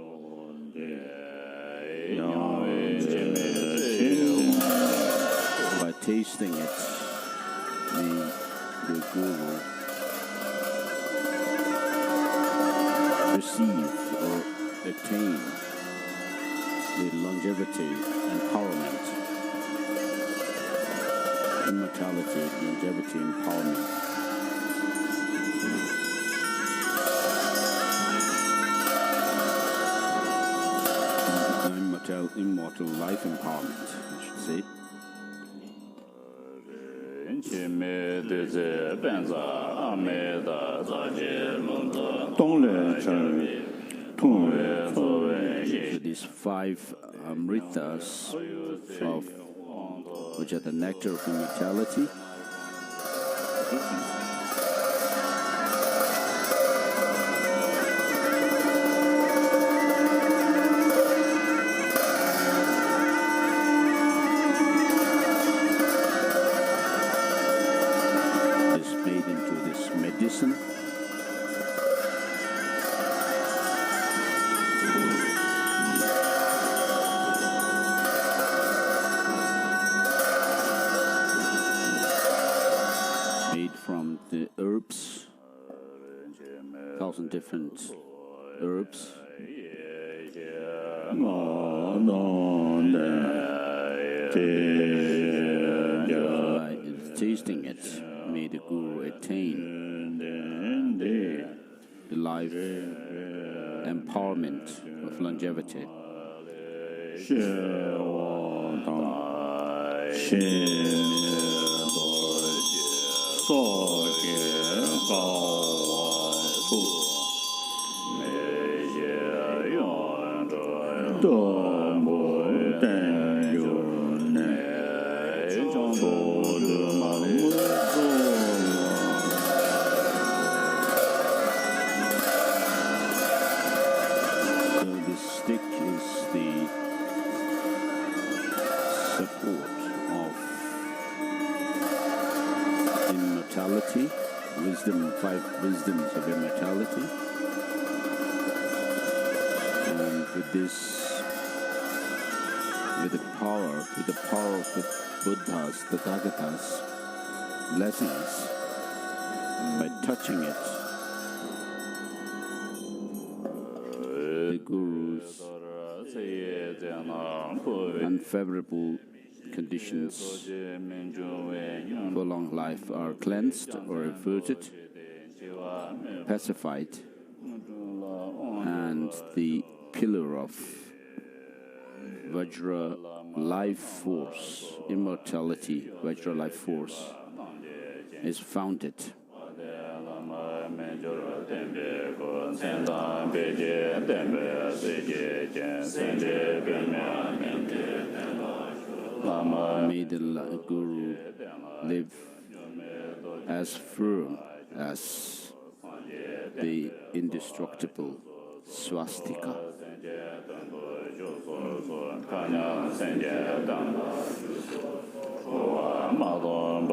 by tasting it, the Guru receive or attain the longevity, empowerment, immortality, longevity, empowerment. Immortal life empowerment, I should say. So these five amritas, which are the nectar of immortality, 1,000 different herbs. By tasting it, may the Guru attain the life empowerment of longevity. Five wisdoms of immortality, and with the power of the Buddha's, the Tathagatas' blessings, by touching it, the Guru's unfavorable conditions for long life are cleansed or averted, pacified, and the pillar of Vajra life force, immortality, Vajra life force, is founded. May the Guru live as firm as the indestructible swastika,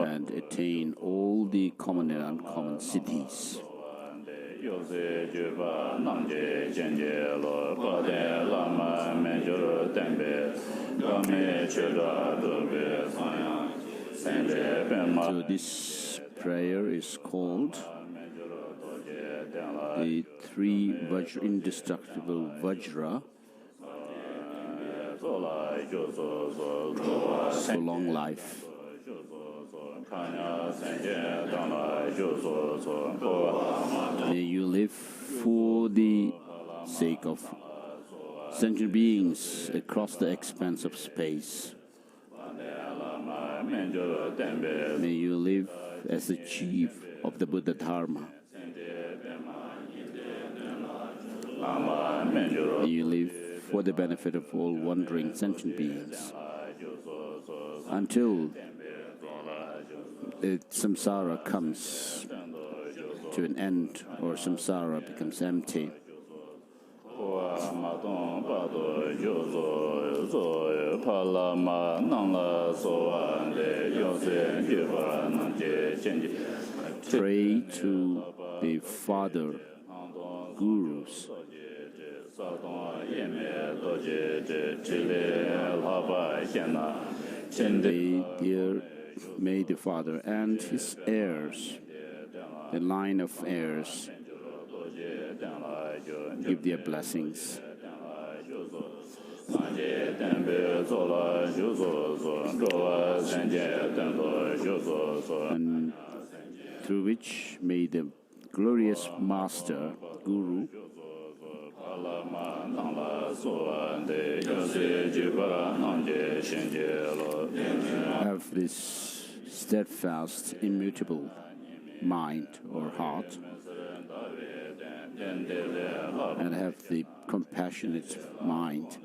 and attain all the common and uncommon cities. So this prayer is called the three Vajra, indestructible Vajra for long life. May you live for the sake of sentient beings across the expanse of space. May you live as the chief of the Buddha Dharma. May you live for the benefit of all wandering sentient beings until samsara comes to an end or samsara becomes empty. Pray to the Father Gurus. May the Father and his heirs, the line of heirs, give their blessings. And through which may the glorious Master, Guru, have this steadfast, immutable mind or heart, and have the compassionate mind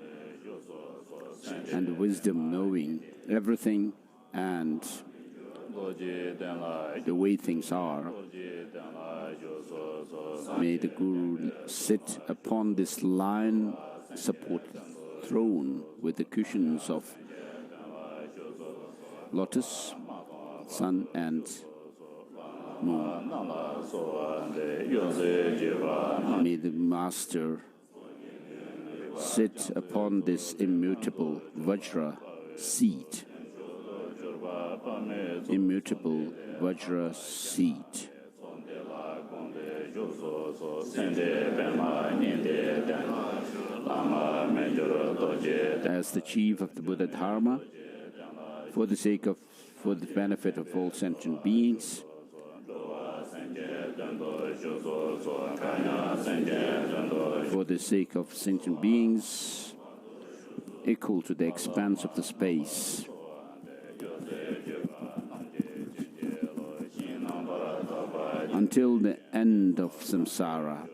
and wisdom, knowing everything and the way things are. May the Guru sit upon this lion support throne with the cushions of lotus, sun and moon. May the Master sit upon this immutable Vajra seat. Immutable Vajra seat. as the chief of the Buddha Dharma, for the benefit of all sentient beings, for the sake of sentient beings equal to the expanse of the space, until the end of samsara.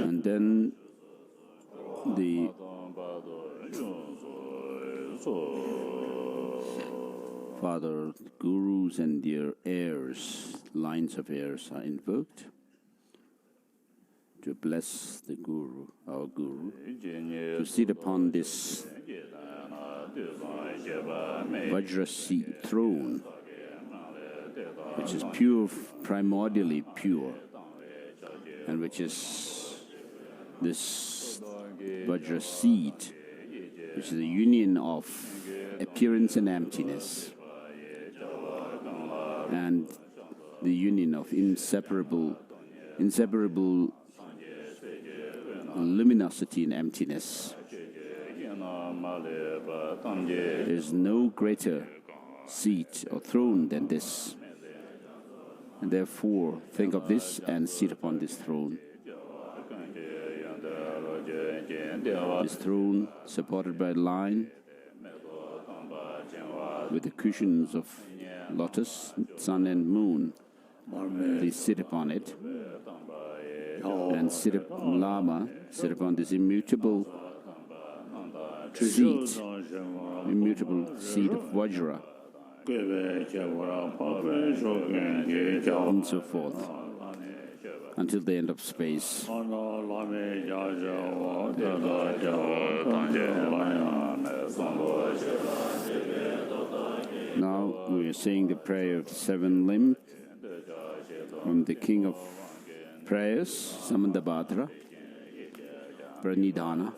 And then the Father, gurus and their heirs, lines of heirs are invoked to bless the guru, our guru, to sit upon this Vajra seat throne, which is pure, primordially pure, and which is this Vajra seat, which is the union of appearance and emptiness, and the union of inseparable luminosity and emptiness. There is no greater seat or throne than this. And therefore, think of this and sit upon this throne. This throne, supported by a line, with the cushions of lotus, sun and moon. They sit upon it, and Lama sit upon this immutable seat of Vajra, and so forth, until the end of space. Now we are saying the prayer of the seven limb from the king of prayers, Samandabhadra, Pranidhana.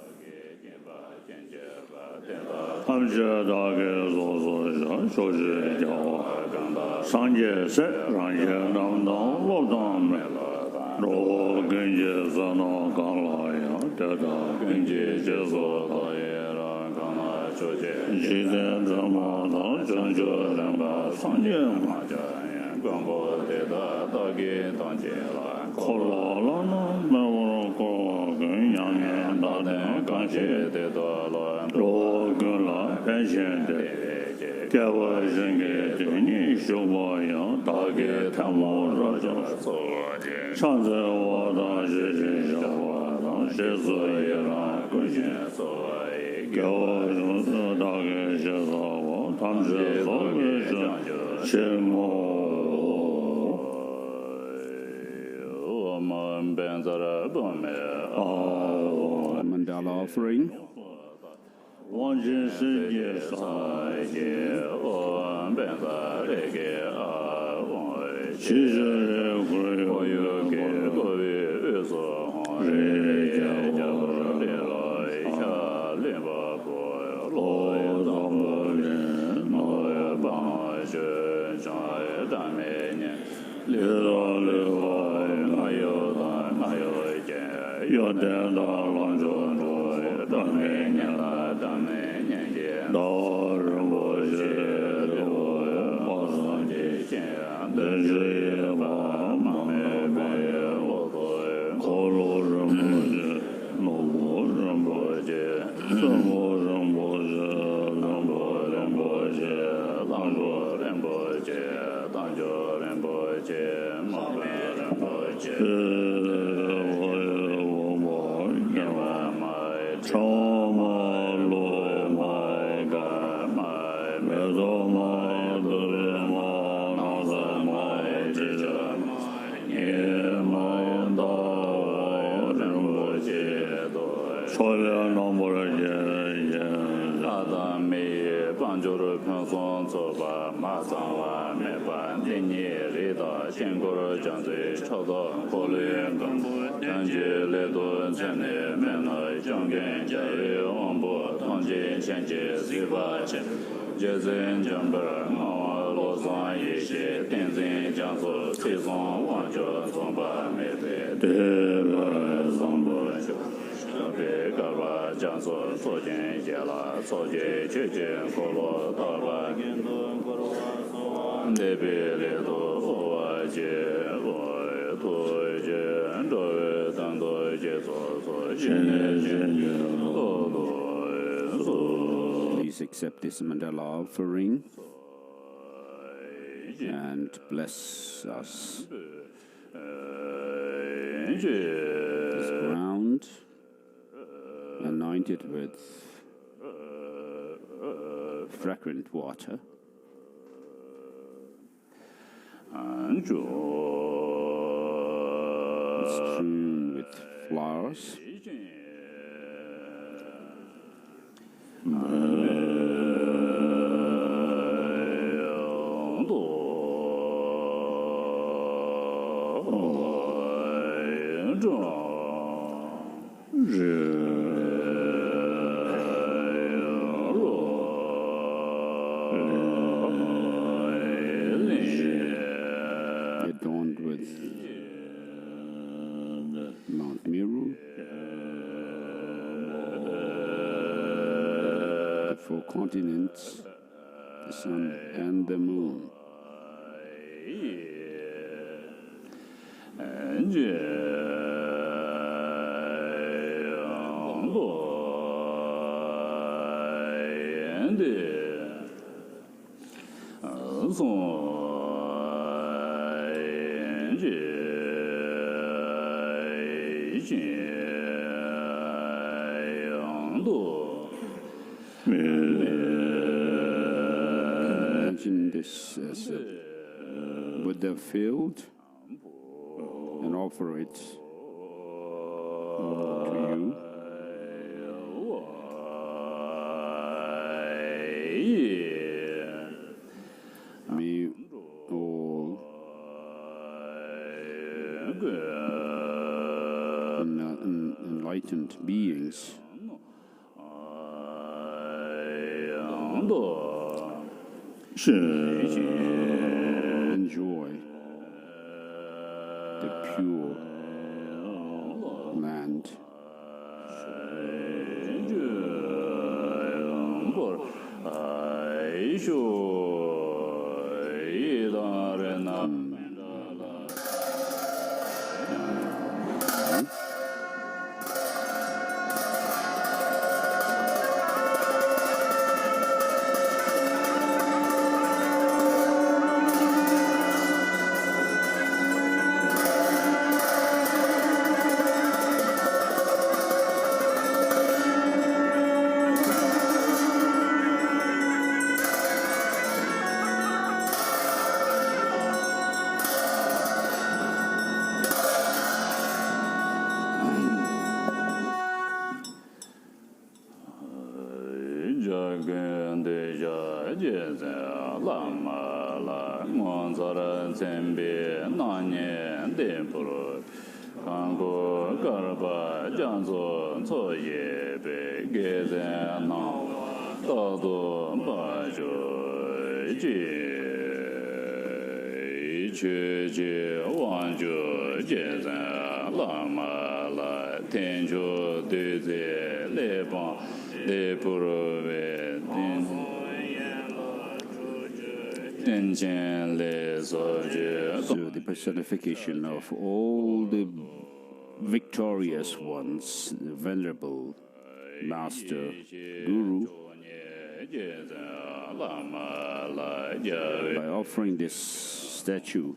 Mandala offering. Ranjuru Pyonsong Tsoba Mazangwa Meban Tenye Rida Tengoro Janzui Chodo Kolu Gambu Janji Ledo Chene Mena Jonggen Jari Ombo Tongji Shenji Ziba Chen Jezen Jambar Mawa Lozan Yeshe Tenzin Jansu Cizong Wanjo Zomba Mebe Deba Zombo Shabe Gaba Jansu Sojen Jela Soje Cheche Kolo Taba Nebe Ledo Owa Je Oe To Je Ndoe Tando Je So Chene Chene Odo Please accept this mandala offering and bless us. This ground anointed with fragrant water, strewn with flowers, adorned with Mount Meru, the four continents, the sun and the moon. Imagine this as a Buddha field and offer it to you. May all enlightened beings enjoy the pure land. So the personification of all the victorious ones, the venerable master, guru, by offering this statue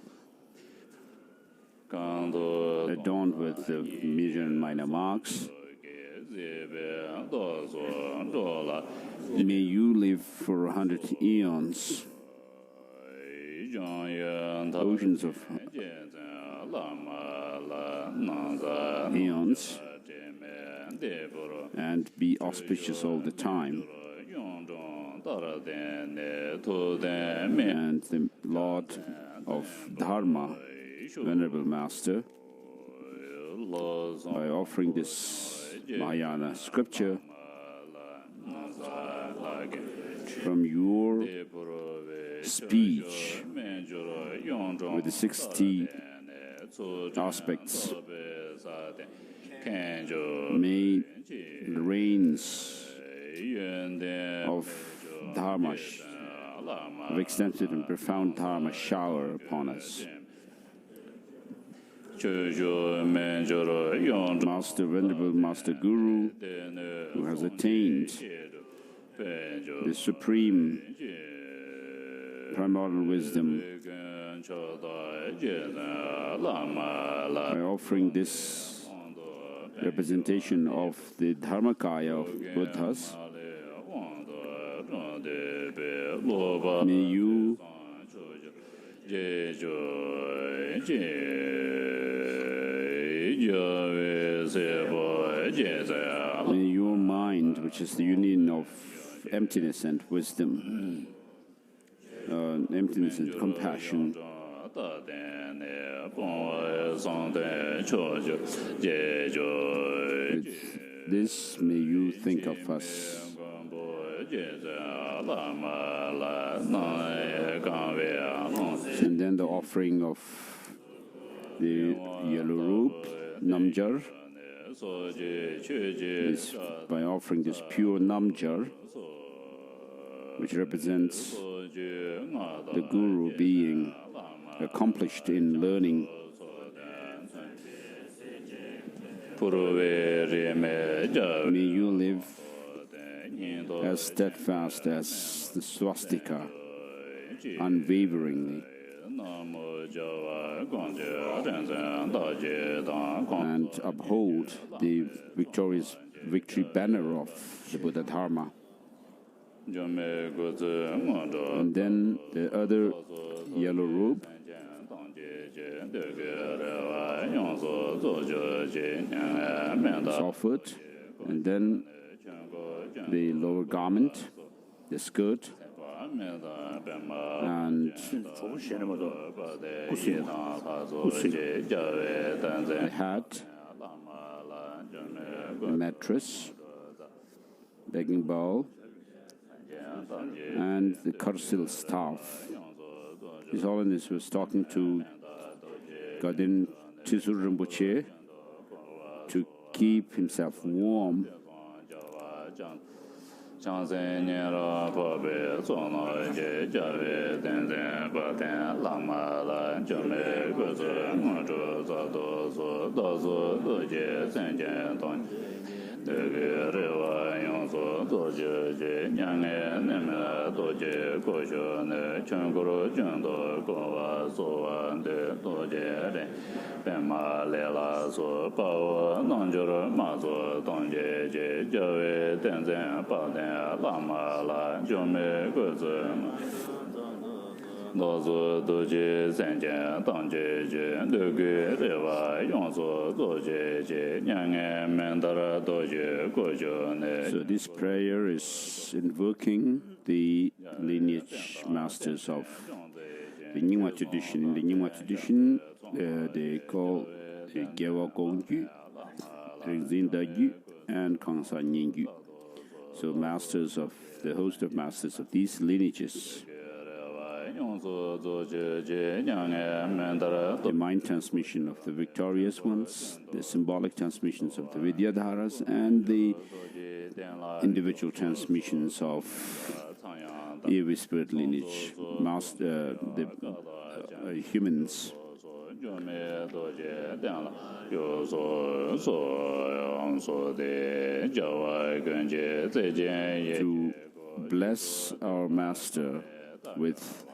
adorned with the major and minor marks, may you live for 100 eons, oceans of eons, and be auspicious all the time. And the Lord of Dharma, Venerable Master, by offering this Mahayana scripture from your speech with the 60 aspects, may the rains of Dharma, of extensive and profound Dharma, shower upon us. Master, Venerable Master Guru, who has attained the supreme primordial wisdom, by offering this representation of the Dharmakaya of Buddhas, may you may your mind, which is the union of emptiness and wisdom, emptiness and compassion, with this may you think of us. And then the offering of the yellow robe, Namjar, is by offering this pure Namjar, which represents the Guru being accomplished in learning. May you live as steadfast as the swastika, unwaveringly, and uphold the victorious victory banner of the Buddha Dharma. And then the other yellow robe is offered, and then the lower garment, the skirt, and the hat, the mattress, begging bowl, and the Karsil staff. His Holiness was talking to Gaden Rinpoche to keep himself warm. So this prayer is invoking the lineage masters of the Nyingma tradition. In the Nyingma tradition, they call Gyewa Gongyu, Ringzin Dagyu, and Kangsa Nyingyu. So masters of the host of masters of these lineages. The mind transmission of the victorious ones, the symbolic transmissions of the Vidyadharas, and the individual transmissions of the every spirit lineage, the humans. To bless our master with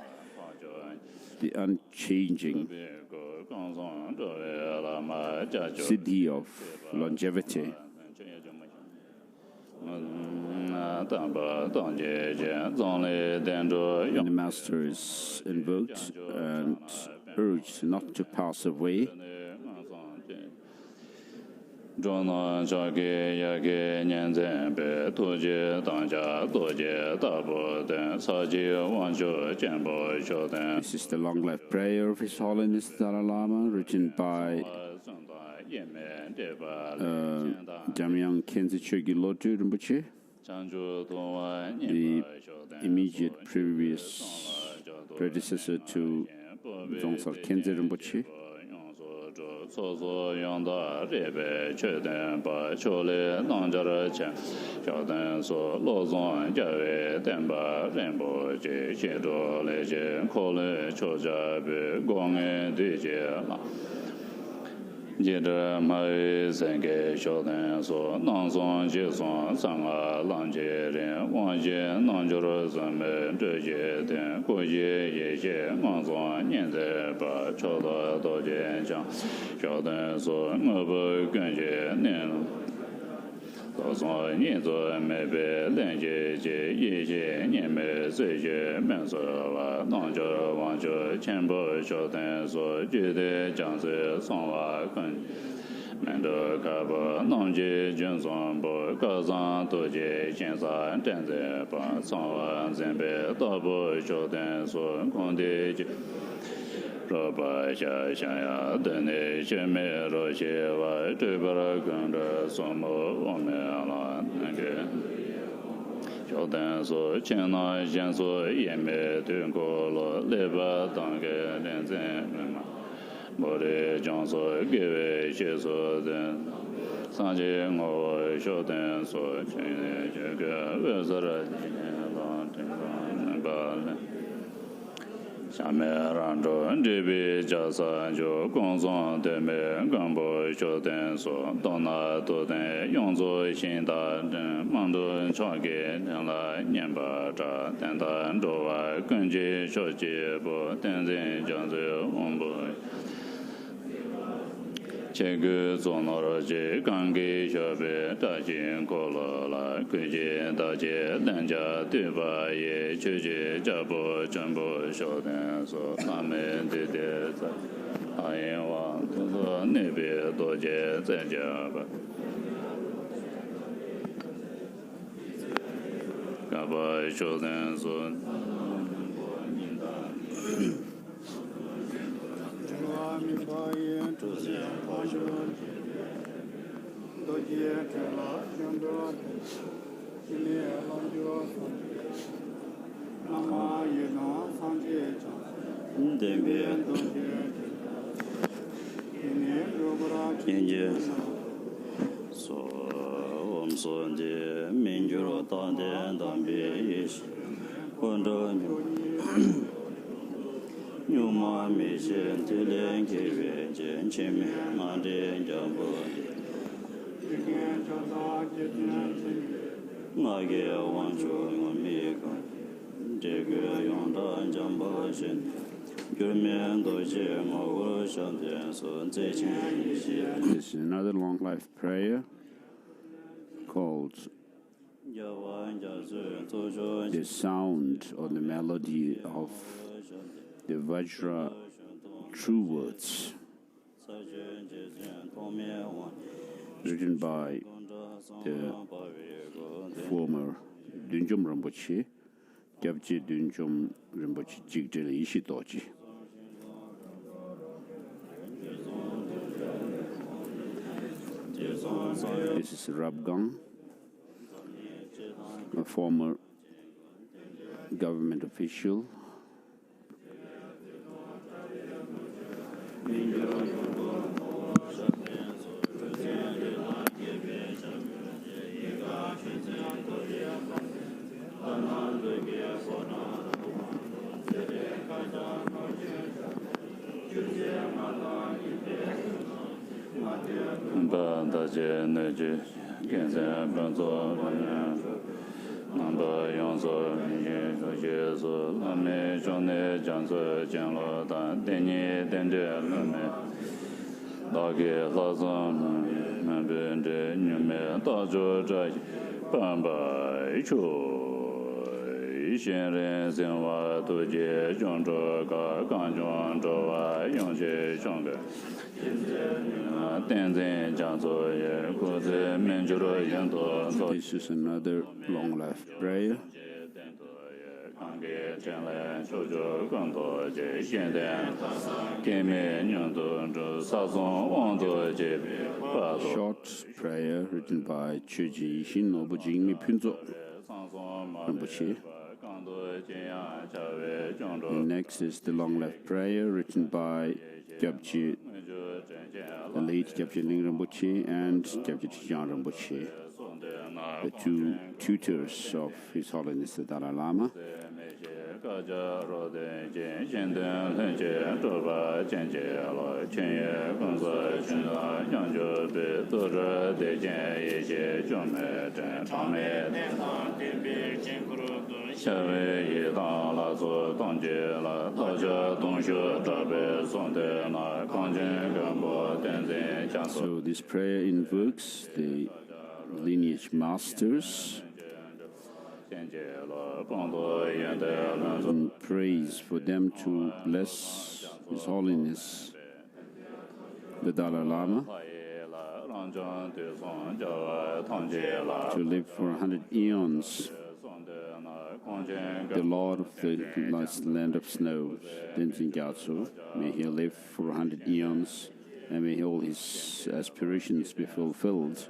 the unchanging siddhi of longevity. And the master is invoked and urged not to pass away Zhōna chāki yāki nyānzhēn bē tōjī dāngjā tōjī dābō dēn sājī wāngchō jiānbō shō dēn. This is the long life prayer of His Holiness Dalai Lama, written by Jamyang Khyentse Chögyal Lodro Rinpoche, the immediate previous predecessor to Dzongtsar Khyentse Rinpoche. So yonda rebe chöden ba chole nangjara chen chöden so lozon jawe denba renbo je chedo le je kole choja be gonge de je la jede mai zenge chöden so nanzon je son sanga langje ren wangje nangjara zame de je den ko je ye je nanzon nian de ba choda do je chang Gaden so ngabo ganje nian so so nian zo me be len je je ye je nian me zui je men so wa nang zhe wang zhe qian bo xiao den so ju de jiang zi song wa gun men de ka bo nang ji jun song bo ga zang du ji xian san zhen zi ba song wa zhen be da bo xiao den so gong de ji Roba xia ya dene xie me ro xie wa zhe ba ra gun de so mo wang me la na ge xiao dan so qian na xian so ye me dun go lo le ba dang ge ren zhen ma mo de jiang so ge wei xie so den san jie ngo xiao dan so qian ye ge wei ze ra la de ba le Shame ranjo ndibi jasa jo gongzong deme gangbo xiu den so dona do den yongzo xin da zhen mangdu chage den la nian ba zha den dan zhou wa genji xiu ji bo den zin jiang zi wong bo Che gu zong no ro ji gang gi xiu bei da jin ko lo la gui ji da ji len jia du ba ye chu ji jia bo zhen bo xiu den so na me de de zai a yin wang tu zo ne bi do jie zai jia ba ga ba xiu den so Nyuma mi shen tu len ke yue jen chen mi ma de jang bo nga ge wang chu ngo mi ko de ge yong da jang bo shen gyur mian do jie ngo wo shan de sun zai chen yi xie. This is another long life prayer called the sound or the melody of the Vajra true words, written by the former Dunjom Rinpoche, Gyabje Dunjom Rinpoche Jigdele Ishidoji. This is Rabgang, a former government official. Ba da jie ne ji gen zhen ben zo nan ba yong zo ye zo jie zo la me zhong ne jiang zo jiang lo dan den ni den de le me da ge la zong men ben de ni me da zhuo zai ban bai chu Shen Senwa Doji Gonjo Ganjon Joa Yongje Shang Tenzin Jiangzo Ye Guzi Menjuro Yendo. This is another long life prayer. Short prayer written by Chushi Rinpoche. Next is the long life prayer written by Gyabji, the late Gyabji Ling Rinpoche and Gyabji Tian Rinpoche, the two tutors of His Holiness the Dalai Lama. So this prayer invokes the lineage masters and prays for them to bless His Holiness the Dalai Lama to live for 100 eons, the Lord of the land of snows, Tenzin Gyatso. May he live for 100 eons, and may all his aspirations be fulfilled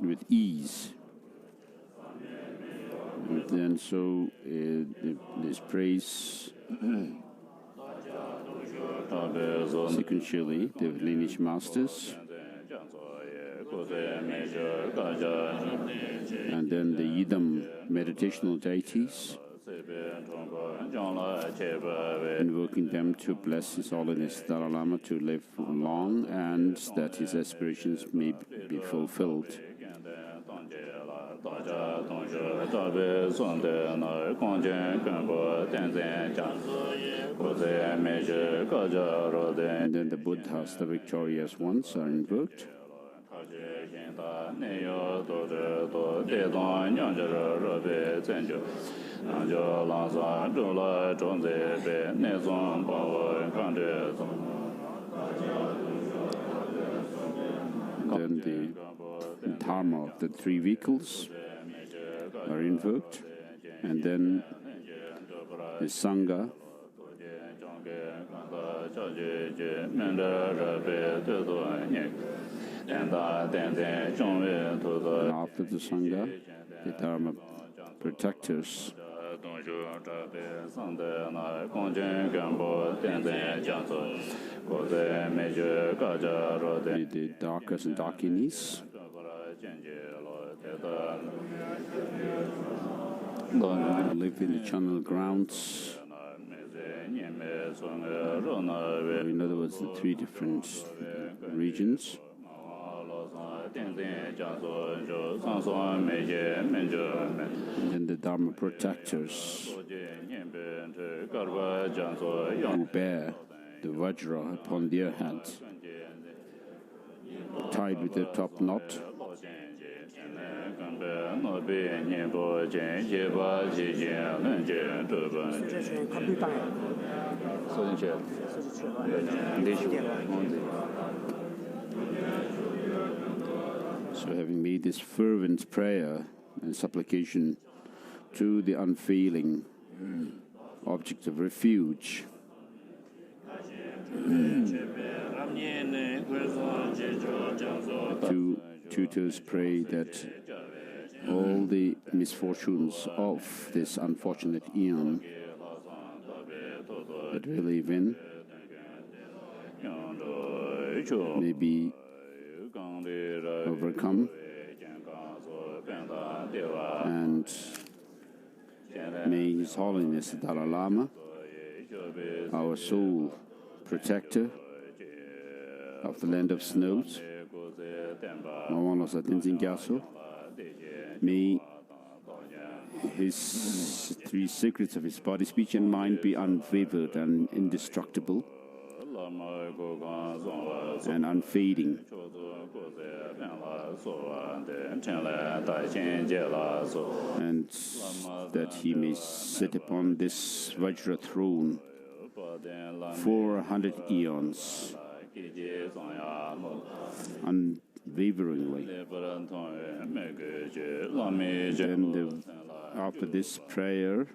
with ease. And so this praise sequentially the lineage masters, and then the Yidam meditational deities, invoking them to bless His Holiness Dalai Lama to live long and that his aspirations may be fulfilled. And then the Buddhas, the victorious ones, are invoked. Then the Dharma of the three vehicles are invoked, and then the Sangha, and after the Sangha, the Dharma protectors. The Darkas and Dakinis, live in the channel grounds. In other words, the three different regions. And then the Dharma protectors who bear the Vajra upon their heads, tied with their top knot. So having made this fervent prayer and supplication to the unfailing object of refuge, the two tutors pray that all the misfortunes of this unfortunate eon that we live in may be overcome, and may His Holiness the Dalai Lama, our sole protector of the land of snows, may his three secrets of his body, speech and mind be unfavored and indestructible and unfading, and that he may sit upon this Vajra throne for 100 eons, unwaveringly. Then after this prayer,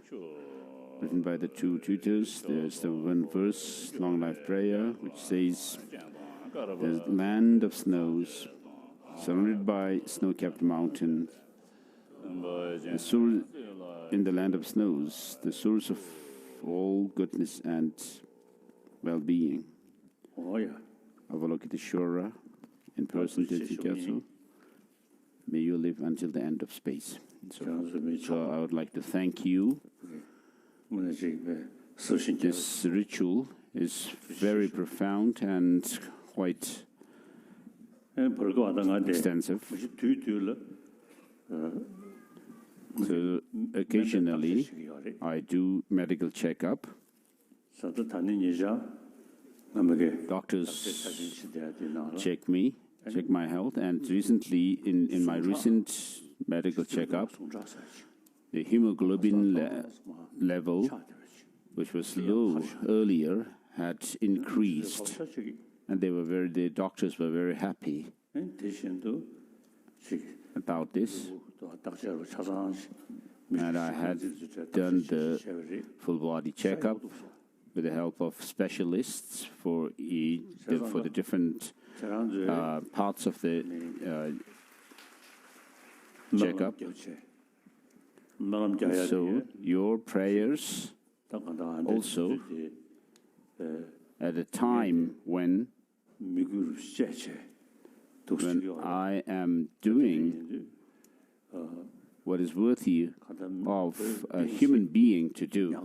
written by the two tutors, there's the one verse, long life prayer, which says, "The land of snows, surrounded by snow-capped mountains, in the land of snows, the source of all goodness and well-being." Avalokiteshvara, in person, Tetsukyatsu, may you live until the end of space. So I would like to thank you. This ritual is very profound and quite extensive. So occasionally I do medical checkup. Doctors check me, check my health, and recently in my recent medical checkup, the hemoglobin level, which was low earlier, had increased, and the doctors were very happy about this. And I had done the full body checkup with the help of specialists for the different parts of the checkup. So your prayers also at a time when I am doing what is worthy of a human being to do.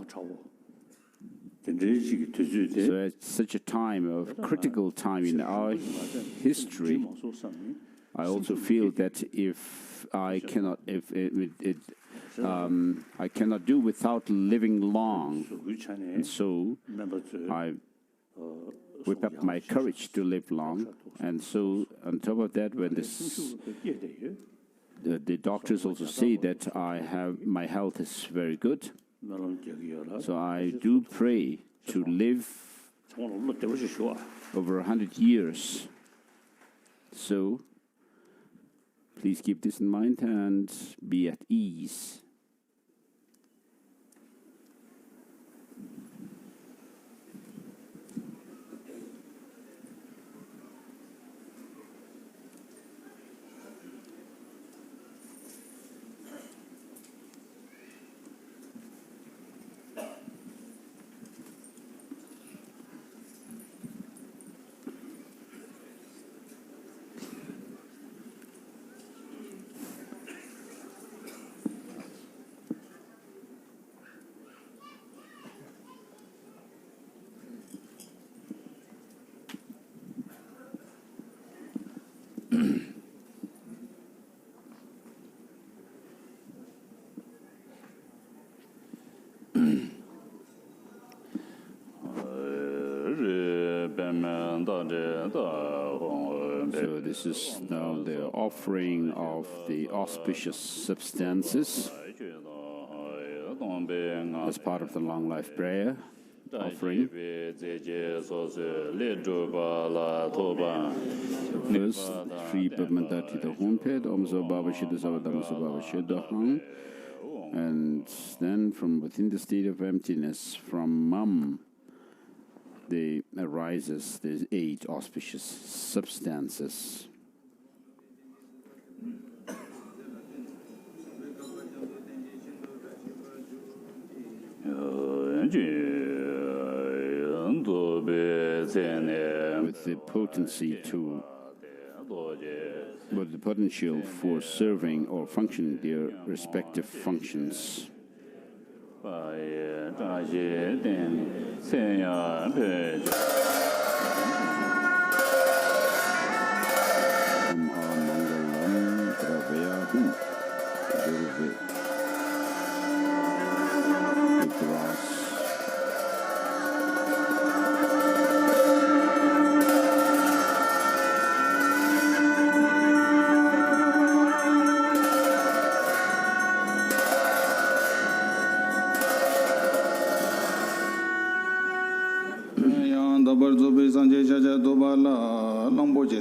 So at such a time, of critical time in our history, I also feel that I cannot do without living long, and so I whip up my courage to live long. And so on top of that, when the doctors also say that my health is very good, so I do pray to live over 100 years. So please keep this in mind and be at ease. So this is now the offering of the auspicious substances as part of the long life prayer offering. First, Sri Pamandati the Homepad, Omso Baba Shida Savadamsa Baba Shidahang, and then from within the state of emptiness, from Mum, arises the 8 auspicious substances. With the potency with the potential for serving or functioning their respective functions.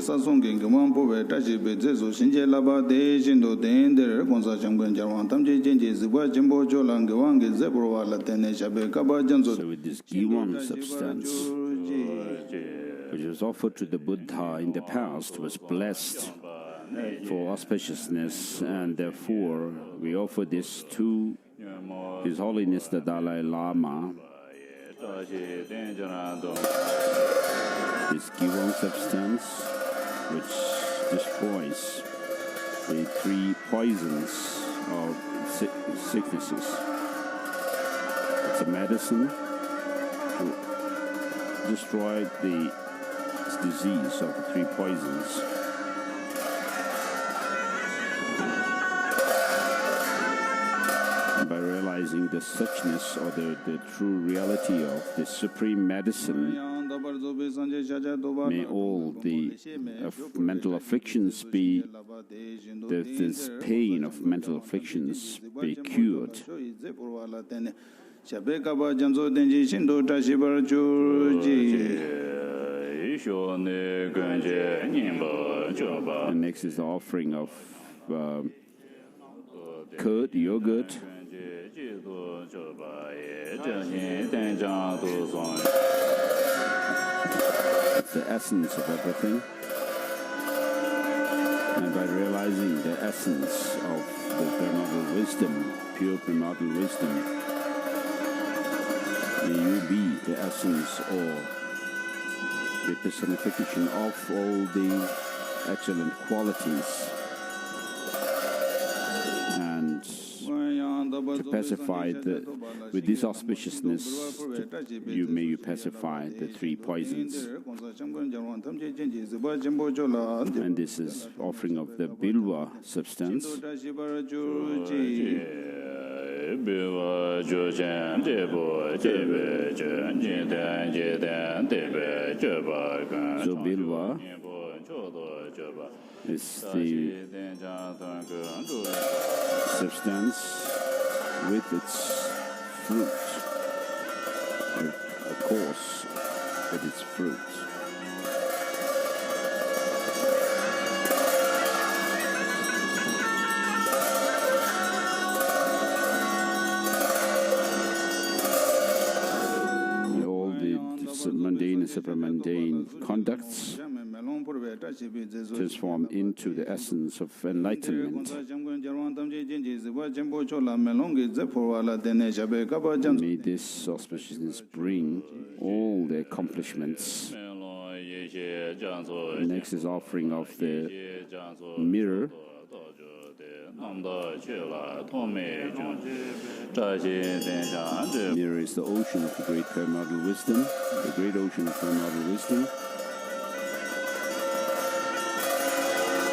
Sasong Gimon Poe, Tashi Bezo, Shinje Laba, De Jindo, Dender, Gonza Chamban Jawan, Tamji Jinji, Ziba, Jimbo Jolang, Wang, Zebro, Latene, Shabe, Kaba Janzo. So with this Giwon substance, which was offered to the Buddha in the past, was blessed for auspiciousness, and therefore we offer this to His Holiness the Dalai Lama. This Giwon substance, which destroys the 3 poisons of sicknesses. It's a medicine to destroy the disease of the 3 poisons. And by realizing the suchness or the true reality of the supreme medicine, may all the mental afflictions be, this pain of mental afflictions be cured. And next is the offering of curd, yogurt. It's the essence of everything. And by realizing the essence of the primordial wisdom, pure primordial wisdom, may you be the essence or the personification of all the excellent qualities, and to pacify with this auspiciousness, may you pacify the 3 poisons. And this is offering of the Bilwa substance. So Bilwa is the substance with its fruit, of course, with its fruit. All the mundane and supramundane conducts transform into the essence of enlightenment. May this auspiciousness bring all the accomplishments. Next is offering of the mirror. Mirror is the ocean of the great primordial wisdom, the great ocean of primordial wisdom.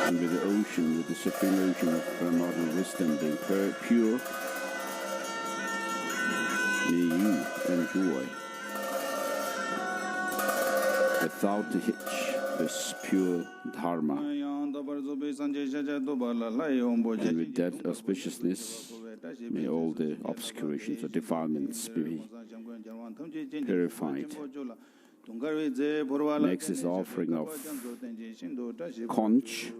And with the ocean, with the supreme ocean of primordial wisdom being pure, may you enjoy without the hitch this pure Dharma. And with that auspiciousness, may all the obscurations or defilements be purified. Next is the offering of conch.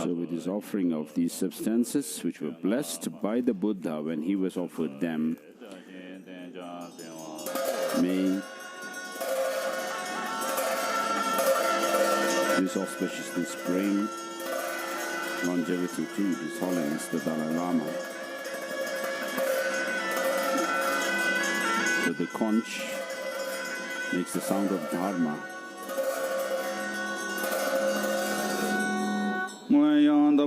So with this offering of these substances, which were blessed by the Buddha when he was offered them, may this auspiciousness bring longevity to His Holiness the Dalai Lama. So the conch makes the sound of Dharma. And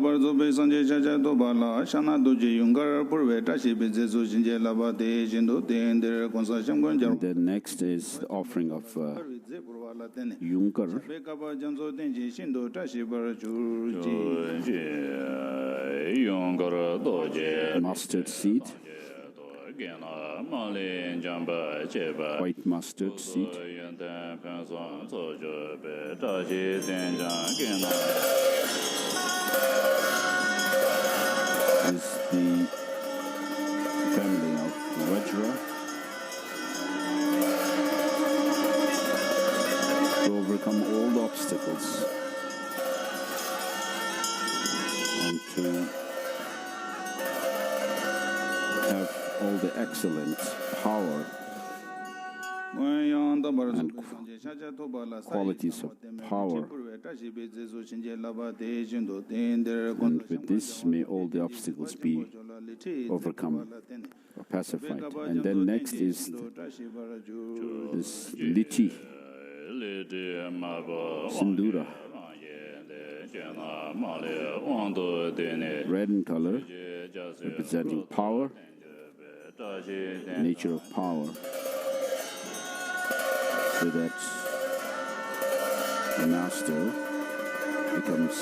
then next is the offering of Yungar, mustard seed, white mustard seed. Is the family of Vajra, overcome all the obstacles and to have all the excellent power and qualities of power. And with this, may all the obstacles be overcome or pacified. And then next is this Liti, Sindura, red in color, representing power, nature of power, so that the master becomes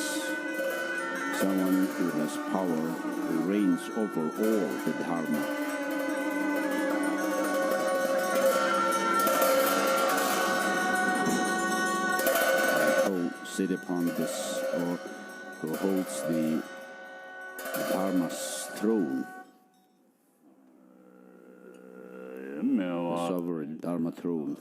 someone who has power, who reigns over all the Dharma. Who sit upon this, or who holds the Dharma's throne, the sovereign Dharma throne.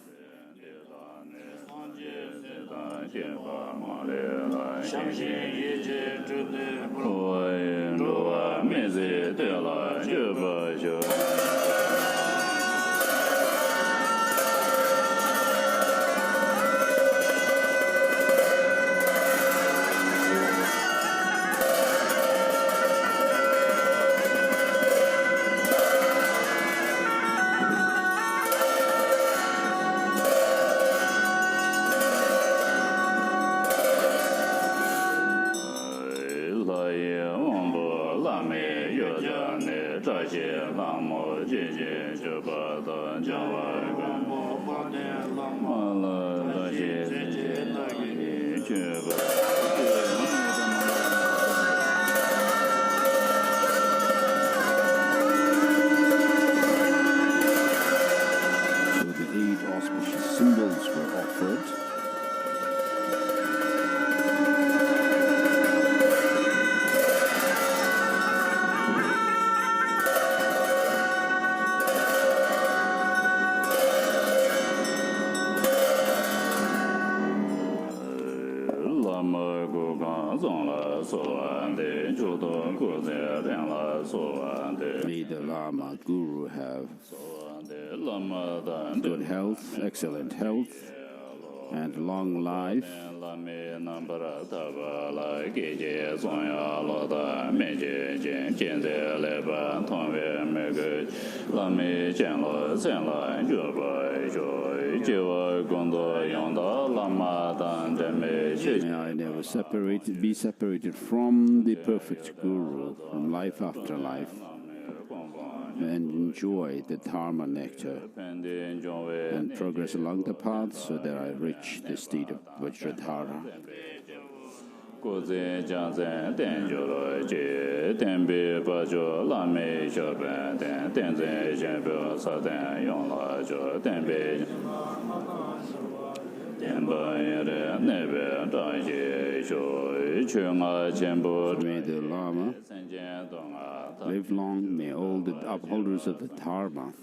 May the Lama Guru have good health, excellent health, and long life. May I never be separated from the perfect Guru, from life after life, and enjoy the Dharma nectar and progress along the path so that I reach the state of Vajradhara. May the Lama live long, may all the upholders of the Dharma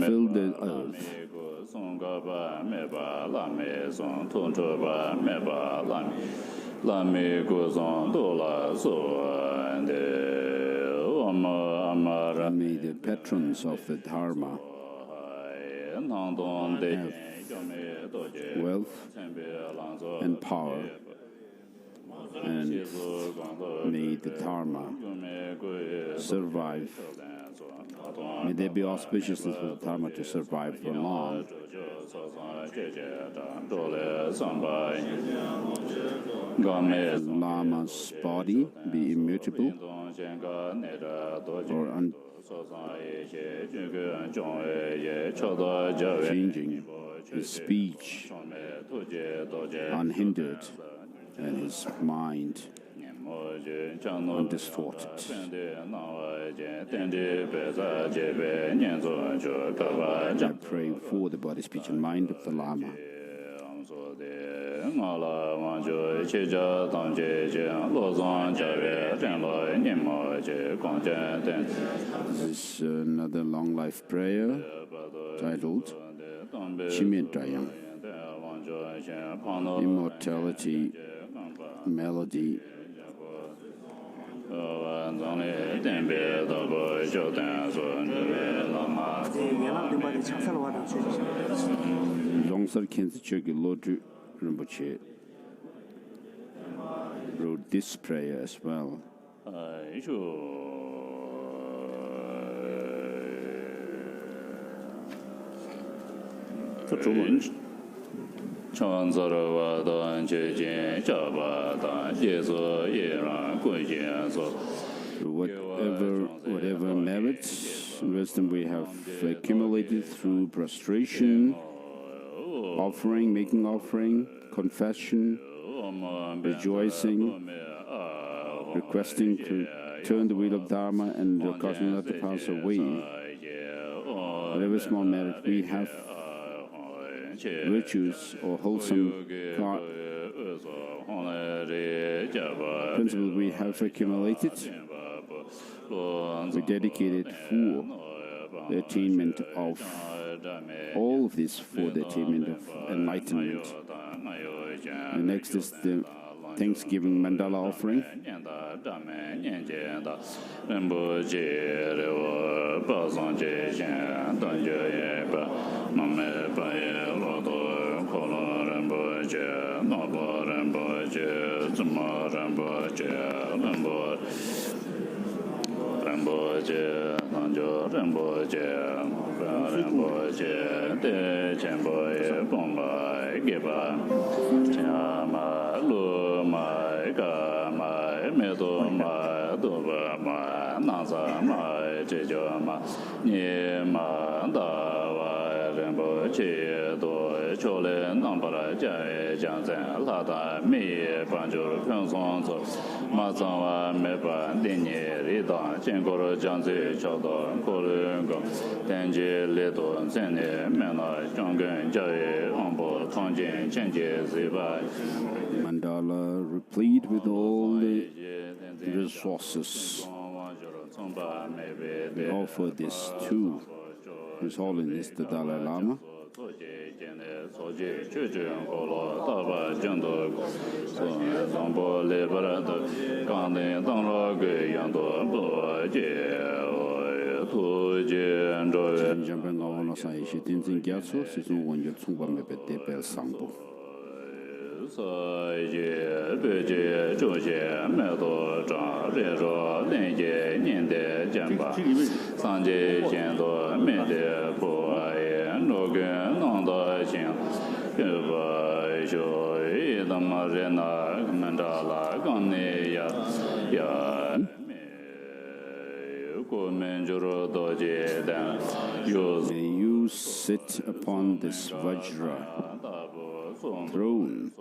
fill the earth. May the patrons of the Dharma have wealth and power, and may the Dharma survive. May there be auspiciousness for the Dharma to survive for long. May the Lama's body be immutable or changing, his speech unhindered, and his mind undistorted. I pray for the body, speech, and mind of the Lama. This is another long life prayer titled Chimedayang, Immortality Melody. Longsar Khyentse Chökyi Lodru Rinpoche wrote this prayer as well. Whatever merits and wisdom we have accumulated through prostration, offering, making offering, confession, rejoicing, requesting to turn the wheel of Dharma and causing that to pass away. Whatever small merit we have, virtues or wholesome principles we have accumulated, we dedicate it for the attainment of all of this, for the attainment of enlightenment. The next is the Thanksgiving mandala offering. Mandala replete with all the resources. We offer this to His Holiness the Dalai Lama. May you sit upon this Vajra throne,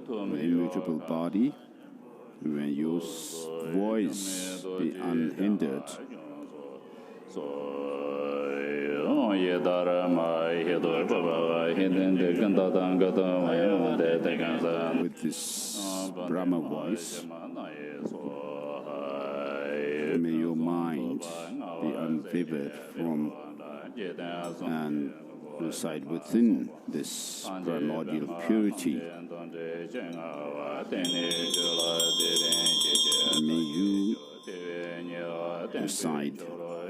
the immutable body, may your voice be unhindered. With this Brahma voice, may your mind be unvivered from and reside within this primordial purity. May you reside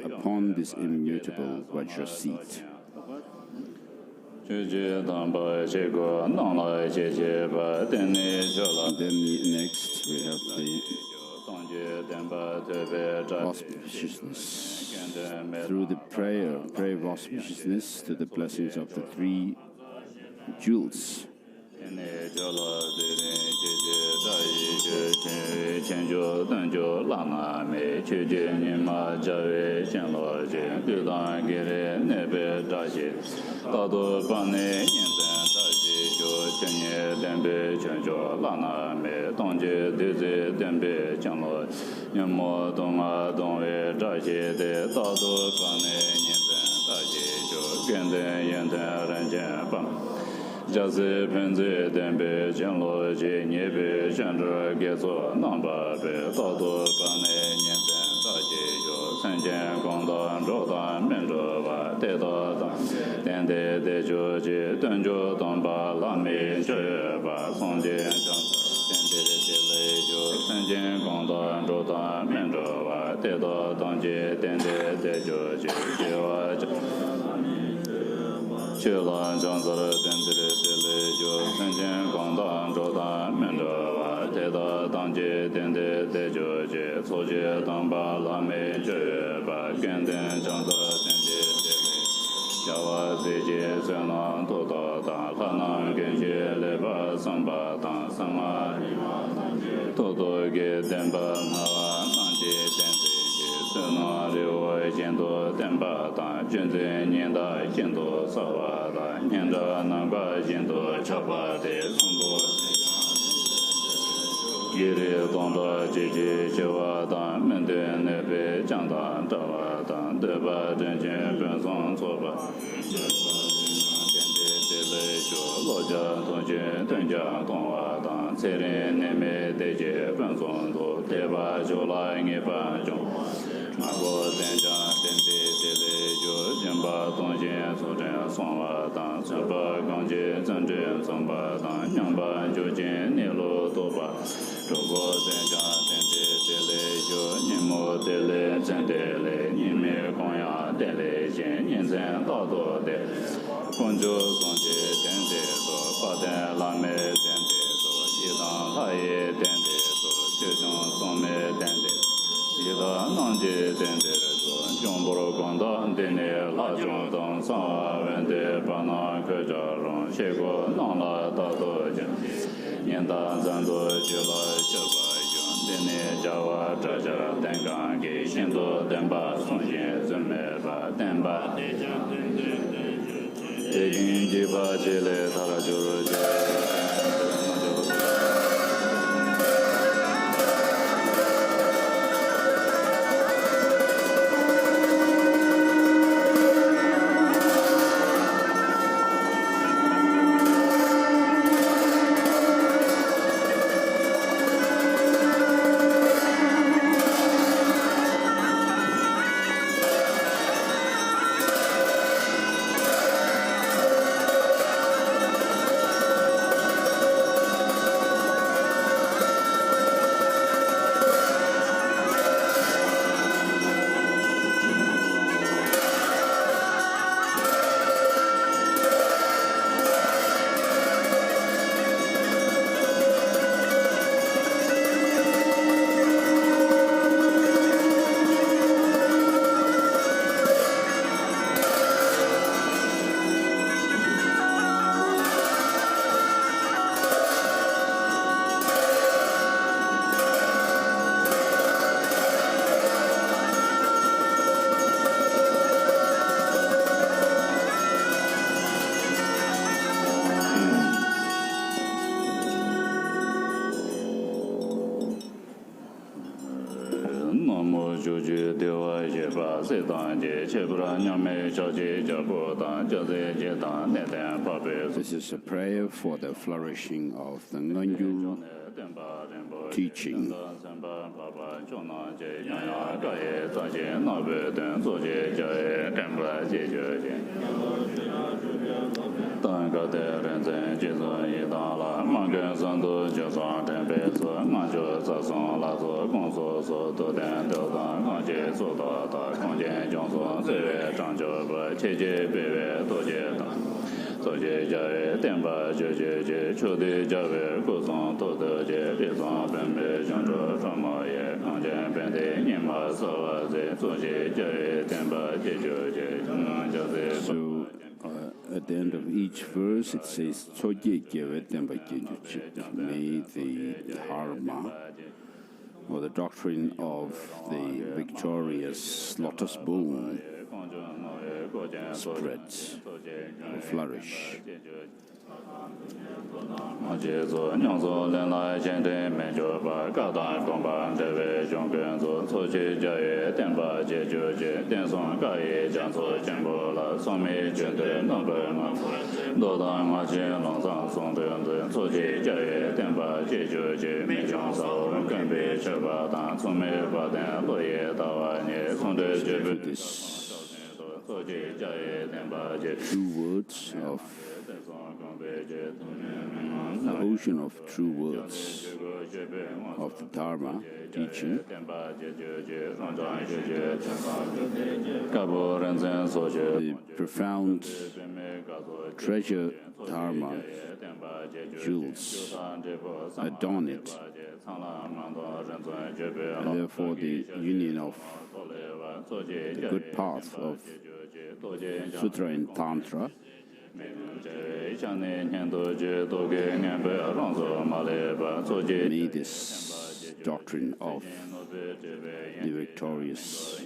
upon this immutable Vajra seat. And then next we have the auspiciousness. Through the prayer of auspiciousness to the blessings of the three jewels. Jazi Penzi Dembe Chenlo Ji Nibi Chenra Gezo Namba Be Todo Bane Nienten Daji Jo Senjen Gongda Joda Menjo Ba Tedo Dende Dejo Ji Denjo Dongba Lami Jue Ba Songjian Chang Dende Dele Jo Senjen Gongda Joda Menjo Ba Tedo Dongji Dende Dejo Ji Jiwa Chilan Janzara Dendere Dele Jo Senjen Gongda Joda Menjo Ba Teda Dangji Dende Dejo Ji Soji Dangba Lame Jue Ba Ganden Janzara Dende Dele Jawa Ziji Zenan Toda Dan Lanan Genji Leba Samba Dan Sanga Todo Ge Denba Nawa Nanji Dende Sena Liu Jindo Denba Dan Junzi Nianda Jindo Sawa Dan Nianda Nangba Jindo Chapa De Sumbo Yiri Dongda Jiji Jiwa Dan Mende Nebe Janda Jawa Dan Deba Jenjin Bensong Soba Dende Dele Jo Loja Dongjin Donja Dongwa Dan Tserin Neme Deje Bensong Do Deba Jola Ngeban Jong Mago Denja Dende Dele Jo Jimba Dongjin Suzhen Songwa Dan Senpa Gangji Zhenjin Zongba Dan Nyangba Jojin Nilu Doba Zhogo Denja Dende Dele Jo Nimo Dele Zhendele Nime Gongya Dele Jin Yinzen Dado De Gonjo Songji Dende Do Baden Lame Dende Do Yidang Laye Dende Do Jejong Songme Dende Yida Nangji Dende Do Jongboro Gongda Dene La Zhong Dong Sangwa Wende Bana Keja Rong Shego Nangla Dado Jin Nianda Zando Jila Sheba Yun Dene Jawa Jaja Dengang Ge Shindo Denba Songjin Zunme Ba Denba Degin Jiba Jile Tara Juru Jile This is a prayer for the flourishing of the Gonjo teaching. So at the end of each verse it says may the Dharma, or the doctrine of the victorious lotus bone, spread or flourish. This true words of the ocean of true words of the Dharma teaching, the profound treasure Dharma jewels adorn it, and therefore the union of the good path of Sutra and Tantra may this doctrine of the victorious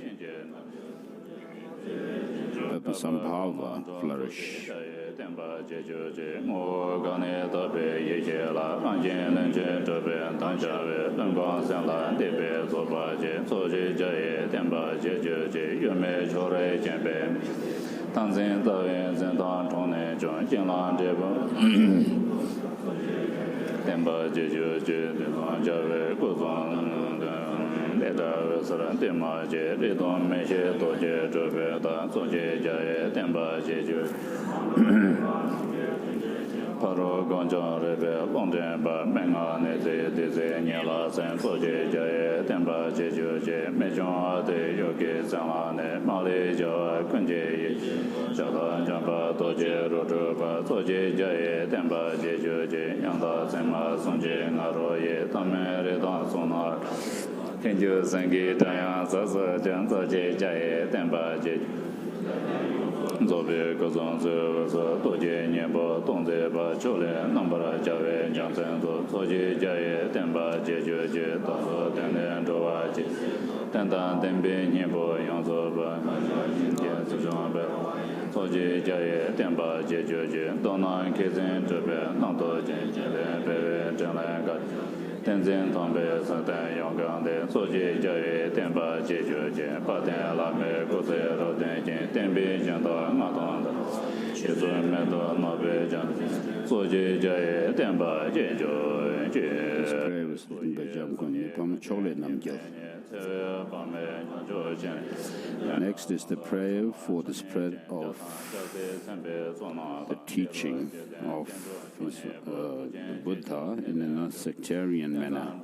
Sambhava flourish. Paro Gonjo Rebe Longden Ba Menga Ne Ze Nyala Sen Soje Jaye Tenba Jeju Je Mejon Ade Yogi Zangla Ne Mali Jo Kunje Jada Jamba Doje Rojo Ba Soje Jaye Tenba Jeju Je Yangda Sema Sonje Ngaro Ye Tamen Redan Sonar Tenju Sengi Tanya Sasa Jan Soje Jaye Tenba Jeju Zobe Gozon Zo Doje Nyebo Dongze Ba Chole Nambara Jawe Jansen Zo Soje Jaye Tenba Jeju Je Taso Tenden Jowa Je Tendan Tenbe Nyebo Yangzo Ba Yen Suzhong Ba Soje Jaye Tenba Jeju Je Donan Kezen Jobe Nangdo Jen Jelen Bebe Jenlen Ga Tenzin Tongbe Satan Yonggang De Soje Jaye Tenba Jeju Je Paten Lame Gose Roden Jen Tenbe Jenda Ngadong Da Shizun Mendo Nobe Jan Soje Jaye Tenba Jeju Je. This prayer was written by Jamgon Yukam Chole Namgyal. Next is the prayer for the spread of the teaching of the Buddha in a non-sectarian manner.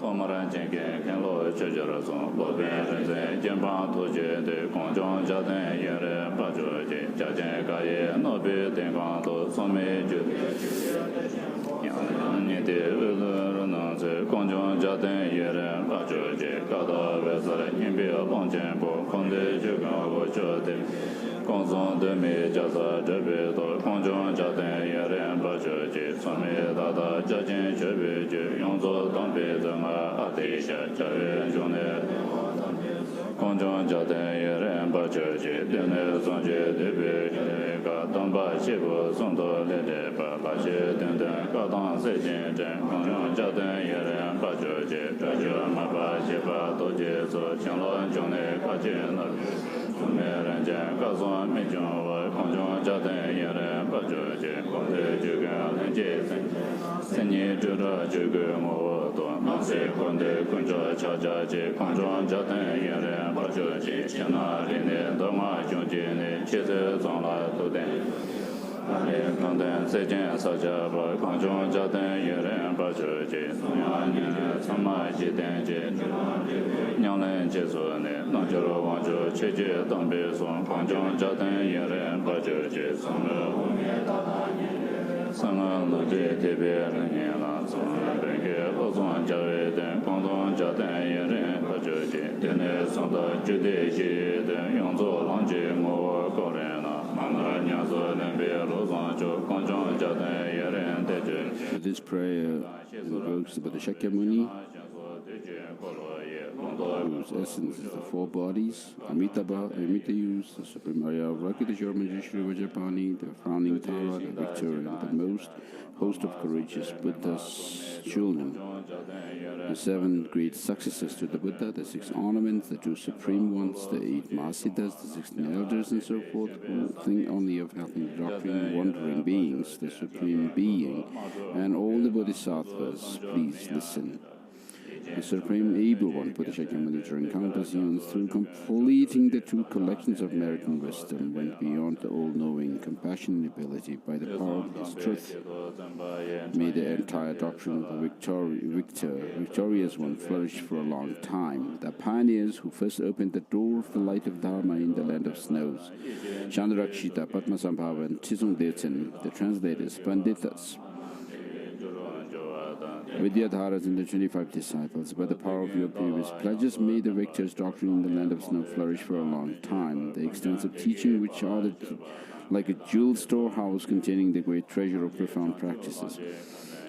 Tomaran Jengen, Kenlo, Chojorazon, Loben, Renzen, Jemban, Toje, de Gonjo, Jaden, Yere, Bajo, Jajan, Gaye, Nobe, Dengan, Some, Nide, Runanze, Gonjo, Jaden, Yere, Bajo, Gada, Vesare, Nimbe, Longjenbo, Konde, Jugan, Jode, Gonzon, Demi, Jaza, Jebe, Gonjo, Jaden, Yere, Bajo, Some, Dada, Jajan, Jebe, Yonzo, Dombe, Adesha, Jawe, Jone, Gonjon, Jaden, Yeren, Bajo, Dene, Zonje, Debe, Gadamba, Shibu, Sondo, Lede, Balashe, Denden, Gadan, Sejin, Gonjon, Jaden, Yeren, Bajo, Jajo, Maba, Shiba, Doje, So, Chenlo, Jone, Kajin, Merenjan, Gazon, Mijon, Gonjon, Jaden, Yeren, Bajo, Gonde, Jugan, Lenje, Senye, Jura, Jugu, Mo, Nase, Gonde, Kunjo, Chaja, Gonjon, Jaden, Yeren, Bajo, Chena, Rine, Doma, Junjin, Chese, Zonla, Duden. Kanden, Sejen, Saja, Gonjon, Jaden, Yeren, Bajo, Yan, Sama, Jiden, Nyanglen, Jesu, Nanjoro, Wanjo, Cheje, Dambe, Son, Gonjon, Jaden, Yeren, Bajo, This prayer invokes the Buddha Shakyamuni, whose essence is the four bodies, Amitabha, Amitayus, the Supreme Arya, Rakita Sharma, Shri Vajrapani, the frowning Tara, the victor, and the most host of courageous Buddha's children. The seven great successors to the Buddha, the six ornaments, the two supreme ones, the eight Mahasiddhas, the 16 elders, and so forth, who think only of helping the doctrine, wandering beings, the supreme being, and all the bodhisattvas. Please listen. The Supreme Able One, Buddha Shakyamuni, during countless eons, through completing the two collections of merit and wisdom, went beyond the all-knowing compassion and ability by the power of his truth. May the entire doctrine of the victorious one flourish for a long time. The pioneers who first opened the door of the light of Dharma in the land of snows, Chandrakshita, Padmasambhava, and Chisung Dirtin, the translators, Panditas, Vidyadharas, and the 25 disciples, by the power of your previous pledges, may the victor's doctrine in the land of snow flourish for a long time. The extensive teaching, which are like a jewel storehouse containing the great treasure of profound practices,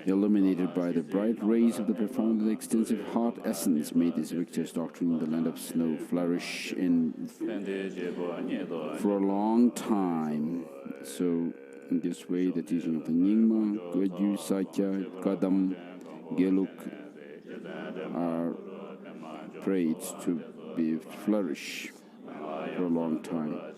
illuminated by the bright rays of the profound and extensive heart essence, may this victor's doctrine in the land of snow flourish for a long time. So, in this way, the teaching of the Nyingma, Gweju, Sakya, Kadam, Geluk are prayed to flourish for a long time. At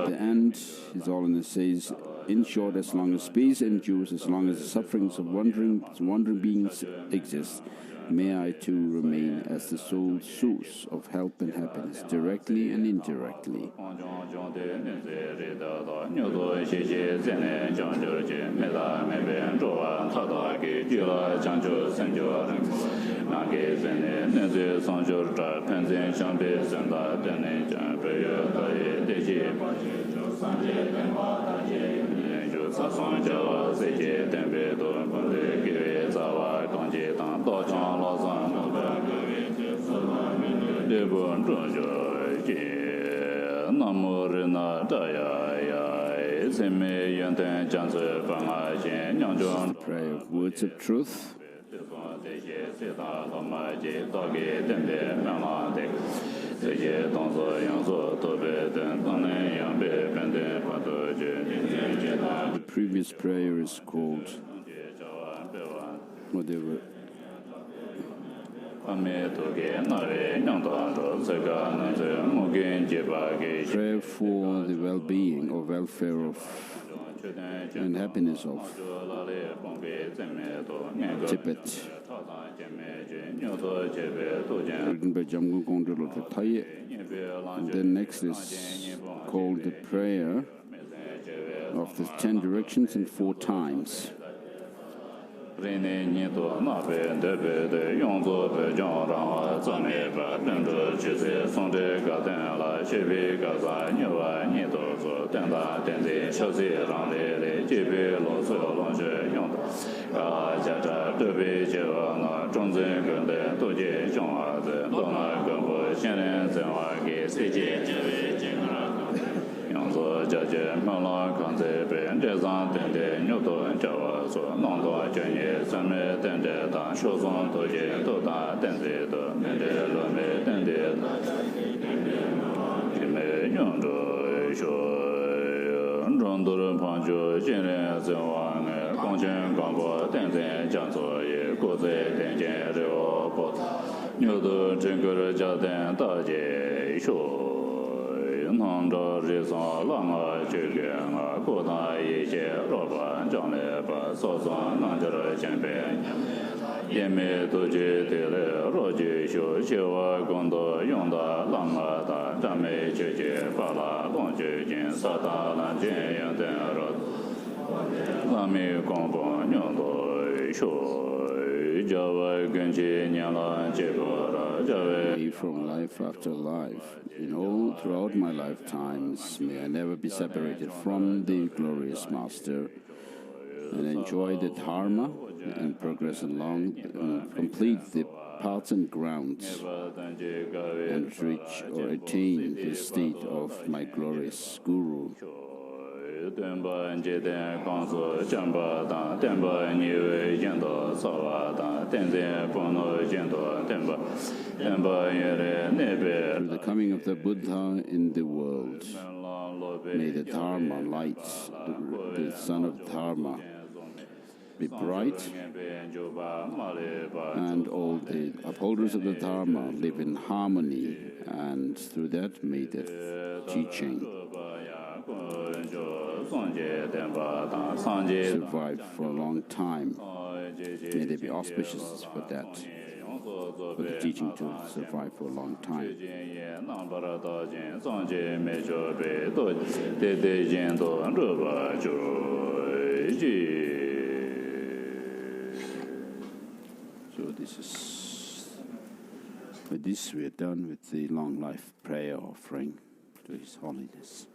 the end, His Holiness says, in short, as long as space endures, as long as the sufferings of wandering beings exist, may I too remain as the sole source of help and happiness, directly and indirectly. The prayer of words of truth. The previous prayer is called whatever. Prayer for the well-being or welfare of and happiness of Tibet. Written by Gonjo. And then next is called the prayer of the 10 directions in 4 times. away from life after life. Throughout my lifetimes, may I never be separated from the glorious Master, and enjoy the Dharma and progress along and complete the paths and grounds and reach or attain the state of my glorious Guru. Through the coming of the Buddha in the world, may the Dharma light, the sun of Dharma, be bright, and all the upholders of the Dharma live in harmony, and through that may the teaching survive for a long time. May they be auspicious for that, for the teaching to survive for a long time. So with this we are done with the long life prayer offering to His Holiness.